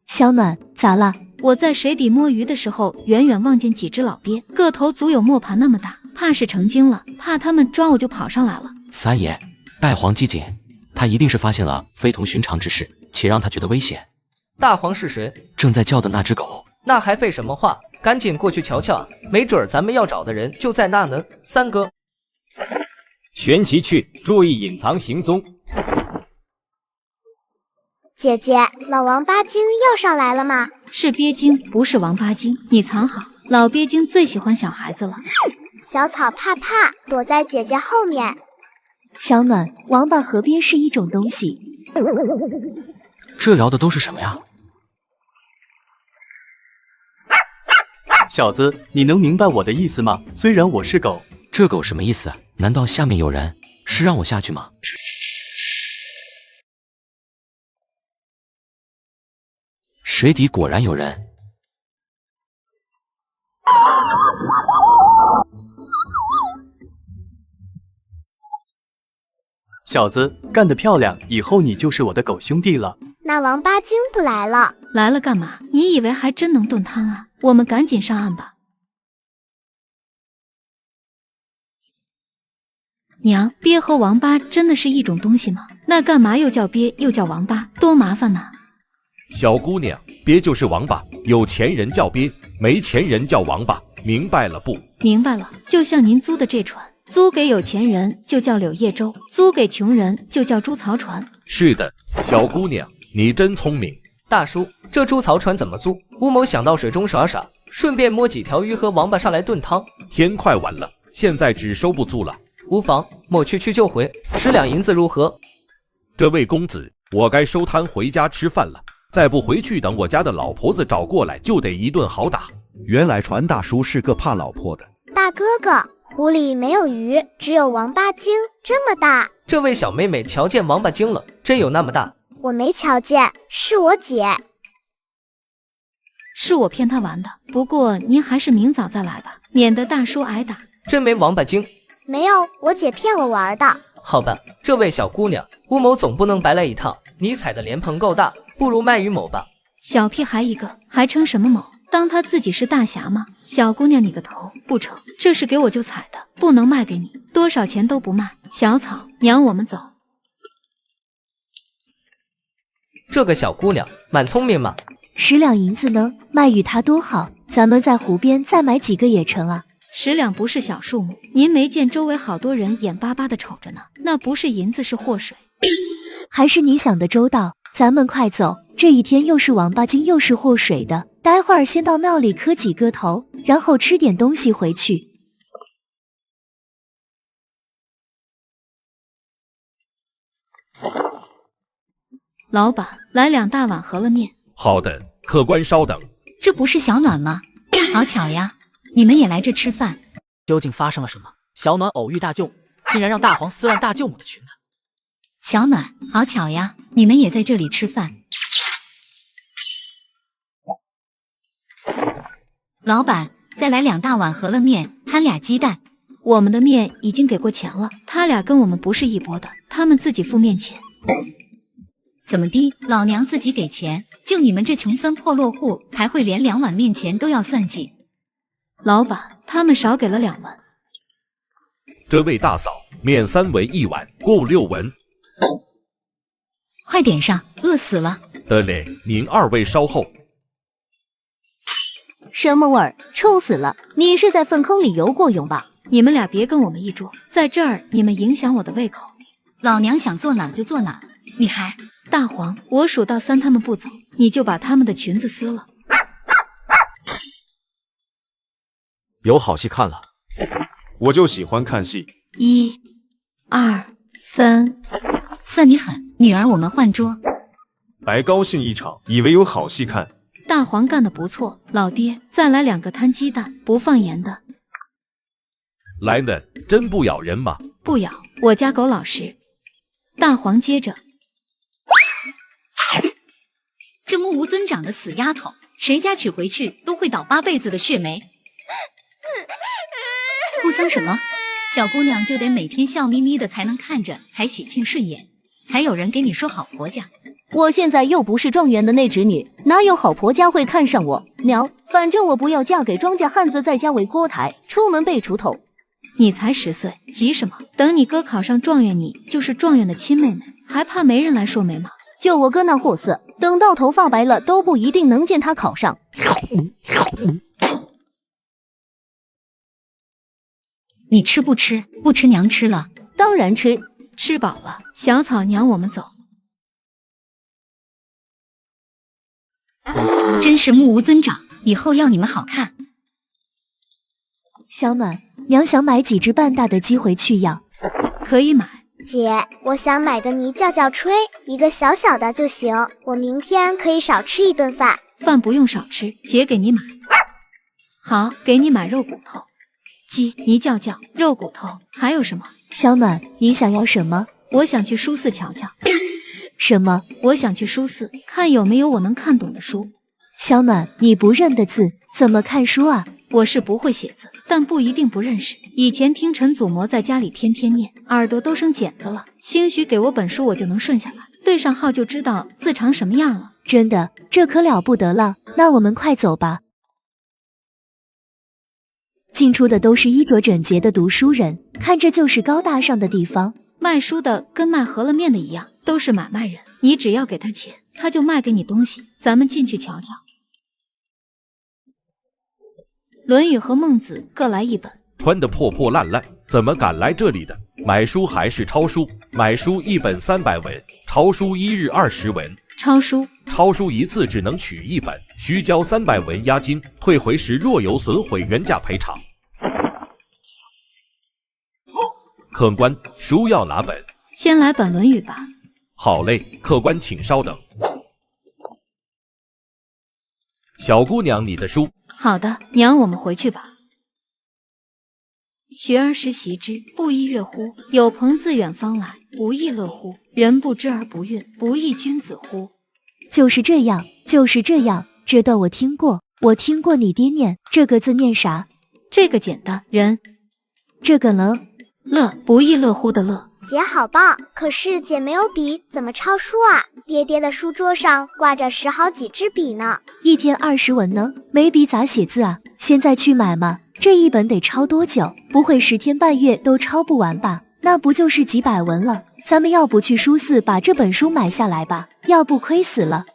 小暖，咋了？我在水底摸鱼的时候，远远望见几只老鳖，个头足有磨盘那么大，怕是成精了，怕他们抓我就跑上来了。三爷，带黄鸡紧，他一定是发现了非同寻常之事，且让他觉得危险。大黄是谁？正在叫的那只狗。那还废什么话？赶紧过去瞧瞧啊！没准儿咱们要找的人就在那呢。三哥，旋其去，注意隐藏行踪。姐姐，老王八精又上来了吗？是鳖精，不是王八精。你藏好，老鳖精最喜欢小孩子了。小草怕怕，躲在姐姐后面。小暖，王八和鳖是一种东西。这摇的都是什么呀？小子，你能明白我的意思吗？虽然我是狗，这狗什么意思？难道下面有人？是让我下去吗？水底果然有人。小子，干得漂亮！以后你就是我的狗兄弟了。那王八精不来了？来了干嘛？你以为还真能炖汤啊？我们赶紧上岸吧。娘，鳖和王八真的是一种东西吗？那干嘛又叫鳖又叫王八？多麻烦呐！小姑娘，鳖就是王八，有钱人叫鳖，没钱人叫王八，明白了不？明白了，就像您租的这船，租给有钱人就叫柳叶舟，租给穷人就叫猪槽船。是的，小姑娘，你真聪明。大叔，这猪槽船怎么租？乌某想到水中耍耍，顺便摸几条鱼和王八上来炖汤。天快晚了，现在只收不租了。无妨，某去就回，10两银子如何？这位公子，我该收摊回家吃饭了，再不回去，等我家的老婆子找过来，就得一顿好打。原来船大叔是个怕老婆的。大哥哥，湖里没有鱼，只有王八精，这么大。这位小妹妹瞧见王八精了，真有那么大？我没瞧见，是我姐。是我骗她玩的，不过您还是明早再来吧，免得大叔挨打。真没王八精？没有，我姐骗我玩的。好吧，这位小姑娘，乌某总不能白来一趟。你踩的莲蓬够大，不如卖与某吧。小屁孩一个，还称什么某？当他自己是大侠吗？小姑娘你个头，不成，这是给我就踩的，不能卖给你，多少钱都不卖。小草，娘，我们走。这个小姑娘蛮聪明嘛。10两银子呢，卖与她多好，咱们在湖边再买几个也成啊。10两不是小数目，您没见周围好多人眼巴巴的瞅着呢，那不是银子是祸水。还是你想的周到，咱们快走，这一天又是王八精又是祸水的，待会儿先到庙里磕几个头，然后吃点东西回去。老板，来2大碗饸饹面。好的，客官稍等。这不是小暖吗？好巧呀，你们也来这吃饭。究竟发生了什么？小暖偶遇大舅母，竟然让大黄撕烂大舅母的裙子。小暖，好巧呀，你们也在这里吃饭。老板，再来2大碗饸饹面，摊俩鸡蛋。我们的面已经给过钱了，他俩跟我们不是一拨的，他们自己付面钱。怎么的，老娘自己给钱，就你们这穷酸破落户才会连2碗面钱都要算计。老板，他们少给了2文。这位大嫂，面3为1碗，共6文。快点上，饿死了。得嘞，您2位稍后。什么味儿？臭死了！你是在粪坑里游过泳吧？你们俩别跟我们一桌，在这儿你们影响我的胃口。老娘想坐哪儿就坐哪儿，你还……大黄，我数到3，他们不走，你就把他们的裙子撕了。有好戏看了。我就喜欢看戏。1、2、3，算你狠，女儿，我们换桌。白高兴一场，以为有好戏看。大黄干得不错，老爹，再来2个摊鸡蛋，不放盐的。来呢，真不咬人吗？不咬，我家狗老实。大黄接着。这目无尊长的死丫头，谁家娶回去都会倒8辈子的血霉。哭丧什么？小姑娘就得每天笑眯眯的才能看着，才喜庆顺眼，才有人给你说好婆家。我现在又不是状元的内侄女，哪有好婆家会看上我？娘，反正我不要嫁给庄稼汉子，在家为锅台，出门被锄头。你才10岁，急什么？等你哥考上状元，你就是状元的亲妹妹，还怕没人来说媒吗？就我哥那货色，等到头发白了都不一定能见他考上。你吃不吃？不吃娘吃了。当然吃，吃饱了。小草娘，我们走。真是目无尊长，以后要你们好看。小暖，娘想买几只半大的鸡回去养。可以买。姐，我想买个泥叫叫吹，一个小小的就行，我明天可以少吃一顿饭。饭不用少吃，姐给你买。好，给你买肉骨头。鸡泥叫叫，肉骨头，还有什么？小暖，你想要什么？我想去书寺瞧瞧。什么？我想去书寺看有没有我能看懂的书。小暖，你不认得字，怎么看书啊？我是不会写字，但不一定不认识。以前听陈祖模在家里天天念，耳朵都生茧子了。兴许给我本书，我就能顺下来，对上号就知道字长什么样了。真的，这可了不得了。那我们快走吧。进出的都是衣着整洁的读书人，看着就是高大上的地方。卖书的跟卖饸饹面的一样，都是买卖人。你只要给他钱，他就卖给你东西。咱们进去瞧瞧。《论语》和《孟子》各来一本。穿得破破烂烂，怎么敢来这里的？买书还是抄书？买书1本300文，抄书1日20文。抄书一次只能取1本，需交300文押金，退回时若有损毁原价赔偿。客官，书要哪本？先来本《论语》吧。好嘞，客官请稍等。小姑娘，你的书。好的，娘，我们回去吧。学而时习之，不亦乐乎？有朋自远方来，不亦乐乎？人不知而不愠，不亦君子乎？就是这样，就是这样。这段我听过，你爹念这个字念啥？这个简单，人。这个呢？乐，不亦乐乎的乐。姐好棒，可是姐没有笔，怎么抄书啊？爹爹的书桌上挂着10好几支笔呢。1天20文呢，没笔咋写字啊？现在去买嘛。这一本得抄多久？不会10天半月都抄不完吧？那不就是几百文了？咱们要不去书寺把这本书买下来吧？要不亏死了。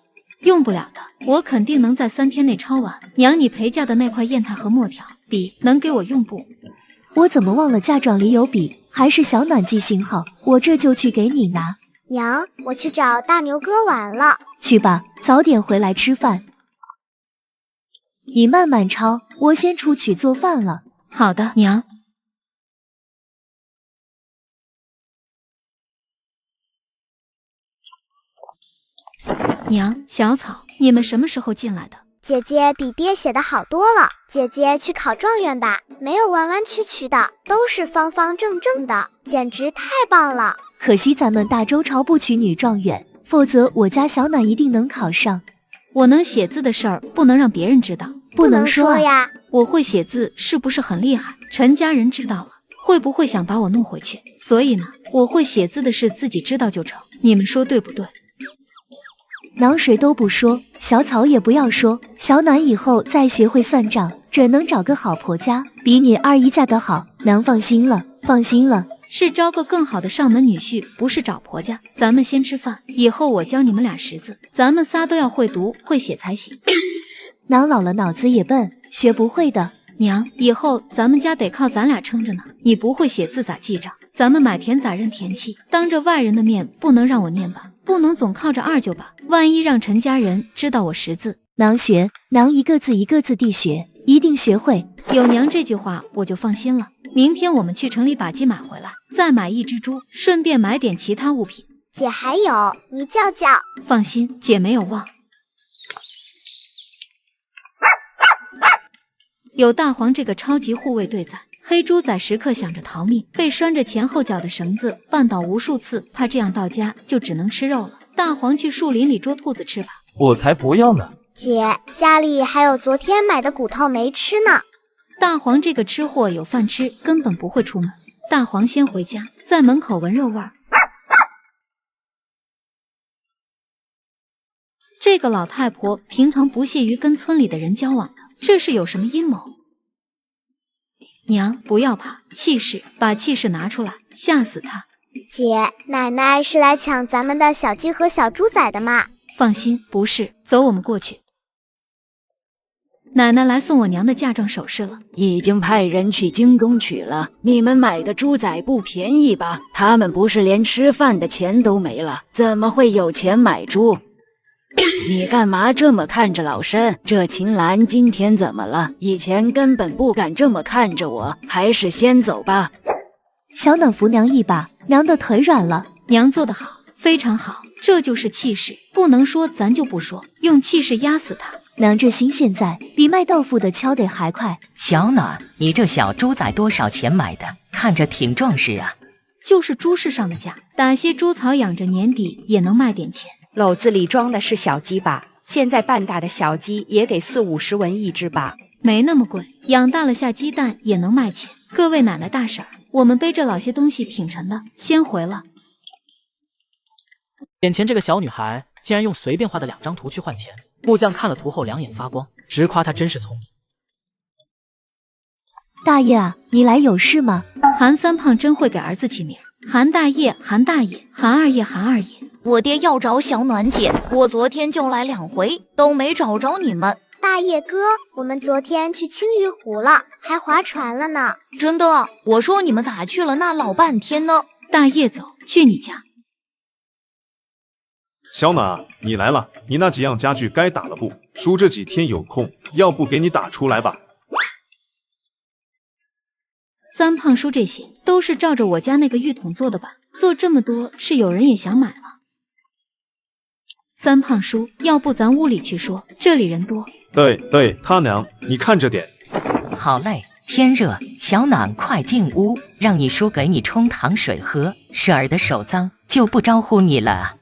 用不了的，我肯定能在3天内抄完。娘，你陪嫁的那块砚台和墨条笔能给我用不？我怎么忘了嫁妆里有笔？还是小暖记性好，我这就去给你拿。娘，我去找大牛哥玩了。去吧，早点回来吃饭。你慢慢抄，我先出去做饭了。好的，娘。娘，小草，你们什么时候进来的？姐姐比爹写的好多了。姐姐去考状元吧，没有弯弯曲曲的，都是方方正正的，简直太棒了。可惜咱们大周朝不取女状元，否则我家小暖一定能考上。我能写字的事儿不能让别人知道。不能说呀。我会写字是不是很厉害？陈家人知道了，会不会想把我弄回去？所以呢，我会写字的事自己知道就成。你们说对不对？囊谁都不说，小草也不要说，小暖以后再学会算账，准能找个好婆家，比你二姨嫁得好。娘放心了，放心了。是招个更好的上门女婿，不是找婆家。咱们先吃饭，以后我教你们俩识字，咱们仨都要会读会写才行。娘老了脑子也笨，学不会的。娘，以后咱们家得靠咱俩撑着呢。你不会写字咋记账？咱们买田咋认田契？当着外人的面不能让我念吧，不能总靠着二舅吧，万一让陈家人知道我识字。娘学，娘一个字一个字地学，一定学会。有娘这句话我就放心了。明天我们去城里把鸡买回来，再买1只猪，顺便买点其他物品。姐还有泥叫叫。放心，姐没有忘。有大黄这个超级护卫队在，黑猪仔时刻想着逃命，被拴着前后脚的绳子绊倒无数次，怕这样到家就只能吃肉了。大黄去树林里捉兔子吃吧。我才不要呢。姐，家里还有昨天买的骨头没吃呢。大黄这个吃货有饭吃，根本不会出门。大黄先回家，在门口闻肉味儿。这个老太婆平常不屑于跟村里的人交往的，这是有什么阴谋？娘，不要怕，气势，把气势拿出来，吓死他。姐，奶奶是来抢咱们的小鸡和小猪仔的吗？放心，不是，走，我们过去。奶奶来送我娘的嫁妆首饰了，已经派人去京东取了。你们买的猪仔不便宜吧？他们不是连吃饭的钱都没了，怎么会有钱买猪？你干嘛这么看着老身？这秦岚今天怎么了？以前根本不敢这么看着我，还是先走吧。小暖扶娘一把，娘的腿软了。娘做得好，非常好，这就是气势，不能说咱就不说，用气势压死他。娘这心现在比卖豆腐的敲得还快。小暖，你这小猪仔多少钱买的？看着挺壮实啊。就是猪市上的价，打些猪草养着，年底也能卖点钱。篓子里装的是小鸡吧？现在半大的小鸡也得40-50文一只吧？没那么贵，养大了下鸡蛋也能卖钱。各位奶奶大婶儿，我们背着老些东西挺沉的，先回了。眼前这个小女孩竟然用随便画的2张图去换钱，木匠看了图后两眼发光，直夸她真是聪明。大爷啊，你来有事吗？韩三胖真会给儿子起名，韩大爷、韩大爷、韩二爷、韩二爷。我爹要找小暖姐，我昨天就来2回，都没找着你们。大爷哥，我们昨天去青鱼湖了，还划船了呢。真的？我说你们咋去了那老半天呢？大爷走，去你家。小暖，你来了，你那几样家具该打了不？叔这几天有空，要不给你打出来吧？三胖叔这些都是照着我家那个浴桶做的吧？做这么多是有人也想买了。三胖叔，要不咱屋里去说，这里人多。对，他娘，你看着点。好嘞，天热，小暖快进屋，让你叔给你冲糖水喝。婶儿的手脏，就不招呼你了。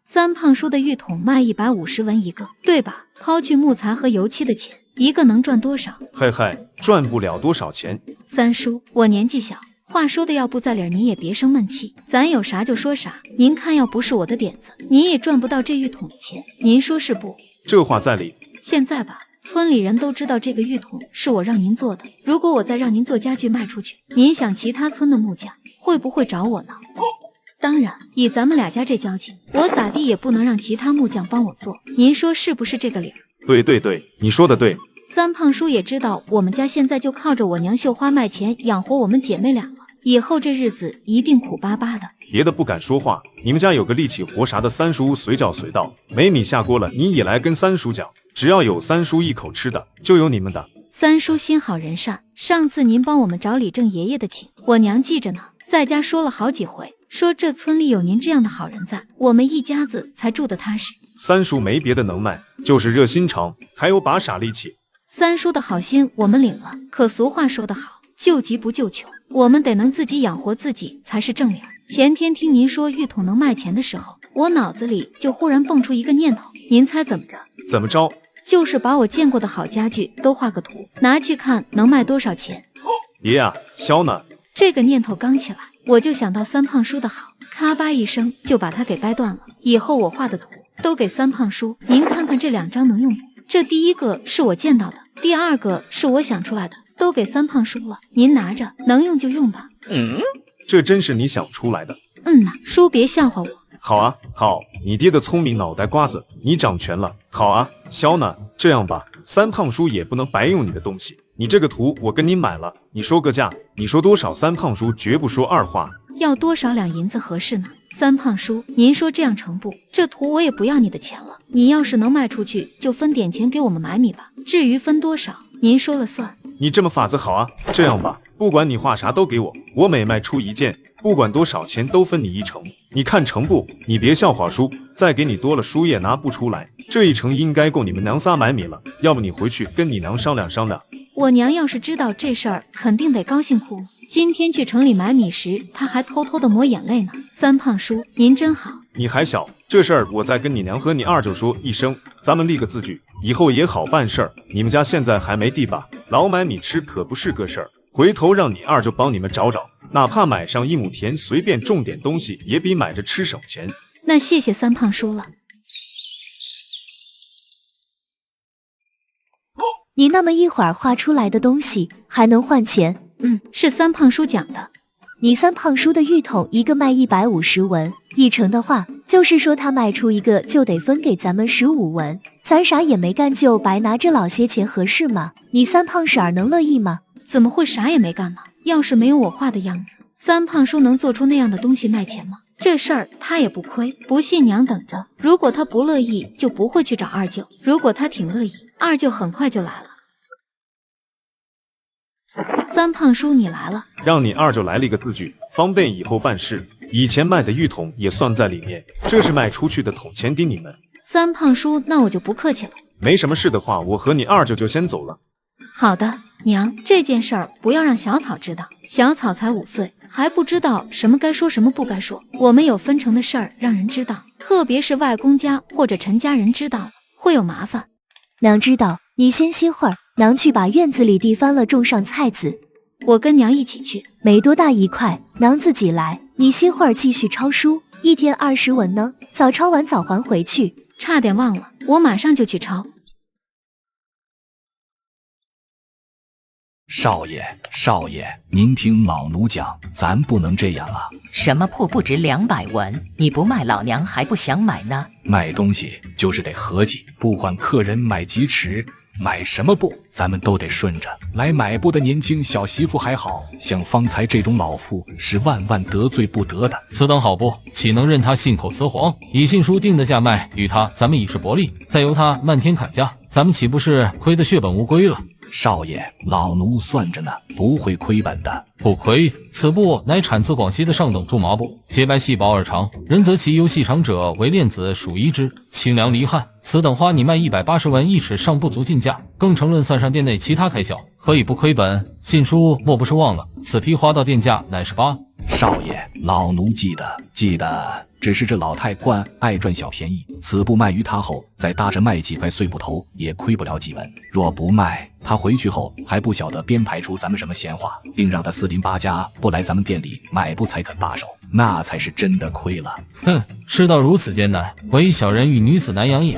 三胖叔的浴桶卖150文一个，对吧？抛去木材和油漆的钱，一个能赚多少？嘿，赚不了多少钱。三叔，我年纪小，话说的要不在理儿，您也别生闷气，咱有啥就说啥。您看，要不是我的点子，您也赚不到这浴桶的钱，您说是不？这话在理。现在吧，村里人都知道这个浴桶是我让您做的，如果我再让您做家具卖出去，您想其他村的木匠会不会找我呢？当然，以咱们俩家这交情，我咋地也不能让其他木匠帮我做，您说是不是这个理儿？对，你说的对。三胖叔也知道我们家现在就靠着我娘绣花卖钱养活我们姐妹俩了，以后这日子一定苦巴巴的。别的不敢说话，你们家有个力气活啥的三叔随叫随到，没米下锅了你也来跟三叔讲，只要有三叔一口吃的，就有你们的。三叔心好人善，上次您帮我们找李正爷爷的情，我娘记着呢，在家说了好几回，说这村里有您这样的好人在，我们一家子才住得踏实。三叔没别的能耐，就是热心肠，还有把傻力气。三叔的好心我们领了，可俗话说得好，救急不救穷，我们得能自己养活自己才是正理儿。前天听您说浴桶能卖钱的时候，我脑子里就忽然蹦出一个念头，您猜怎么着？怎么着？就是把我见过的好家具都画个图，拿去看能卖多少钱。爷啊，小暖。这个念头刚起来，我就想到三胖叔的好，咔吧一声就把它给掰断了。以后我画的图都给三胖叔，您看看这2张能用不？这第一个是我见到的，第二个是我想出来的，都给三胖叔了，您拿着，能用就用吧。这真是你想出来的。呐，叔别笑话我。好啊，好，你爹的聪明脑袋瓜子，你掌权了。好啊，小暖，这样吧，三胖叔也不能白用你的东西，你这个图我跟你买了，你说个价，你说多少，三胖叔绝不说二话。要多少两银子合适呢？三胖叔，您说这样成不？这图我也不要你的钱了，你要是能卖出去，就分点钱给我们买米吧。至于分多少，您说了算。你这么法子好啊，这样吧，不管你画啥都给我，我每卖出1件，不管多少钱都分你1成。你看成不？你别笑话叔，再给你多了叔也拿不出来。这1成应该够你们娘仨买米了，要不你回去跟你娘商量商量。我娘要是知道这事儿，肯定得高兴哭。今天去城里买米时，她还偷偷的抹眼泪呢。三胖叔，您真好。你还小，这事儿我再跟你娘和你二舅说一声，咱们立个字据，以后也好办事儿。你们家现在还没地吧？老买米吃可不是个事儿，回头让你二舅帮你们找找，哪怕买上1亩田，随便种点东西，也比买着吃省钱。那谢谢三胖叔了。你那么一会儿画出来的东西还能换钱？是三胖叔讲的。你三胖叔的玉桶一个卖150文，一成的话，就是说他卖出一个就得分给咱们15文，咱啥也没干就白拿这老些钱合适吗？你三胖婶儿能乐意吗？怎么会啥也没干呢？要是没有我画的样子，三胖叔能做出那样的东西卖钱吗？这事儿他也不亏，不信娘等着。如果他不乐意，就不会去找二舅；如果他挺乐意，二舅很快就来了。三胖叔，你来了，让你二舅来了一个字据，方便以后办事。以前卖的玉桶也算在里面，这是卖出去的桶钱给你们。三胖叔，那我就不客气了。没什么事的话，我和你二舅就先走了。好的，娘，这件事儿不要让小草知道。小草才5岁，还不知道什么该说什么不该说。我们有分成的事儿让人知道，特别是外公家或者陈家人知道了，会有麻烦。娘知道，你先歇会儿，娘去把院子里地翻了，种上菜籽。我跟娘一起去。没多大一块，娘自己来。你歇会儿继续抄书，一天20文呢，早抄完早还回去。差点忘了，我马上就去抄。少爷，少爷，您听老奴讲，咱不能这样啊！什么铺不值200文？你不卖，老娘还不想买呢。卖东西就是得合计，不管客人买几尺，买什么布，咱们都得顺着来。买布的年轻小媳妇还好，像方才这种老妇是万万得罪不得的。此等好布，岂能任他信口雌黄？以信书定的价卖与他，咱们以示薄利，再由他漫天砍价，咱们岂不是亏得血本无归了？少爷，老奴算着呢，不会亏本的。不亏，此布乃产自广西的上等苎麻布，洁白细薄而长，人则其由细长者为链子属一之，清凉离汗。此等花你卖180文一尺，尚不足进价，更成论算上店内其他开销，何以不亏本？信书莫不是忘了，此批花到店价乃是8。少爷，老奴记得。只是这老太官爱赚小便宜，此布卖于他后，再搭着卖几块碎布头，也亏不了几文。若不卖，他回去后还不晓得编排出咱们什么闲话，并让他4邻8家不来咱们店里买布才肯罢手，那才是真的亏了。哼，世道如此艰难，唯小人与女子难养也。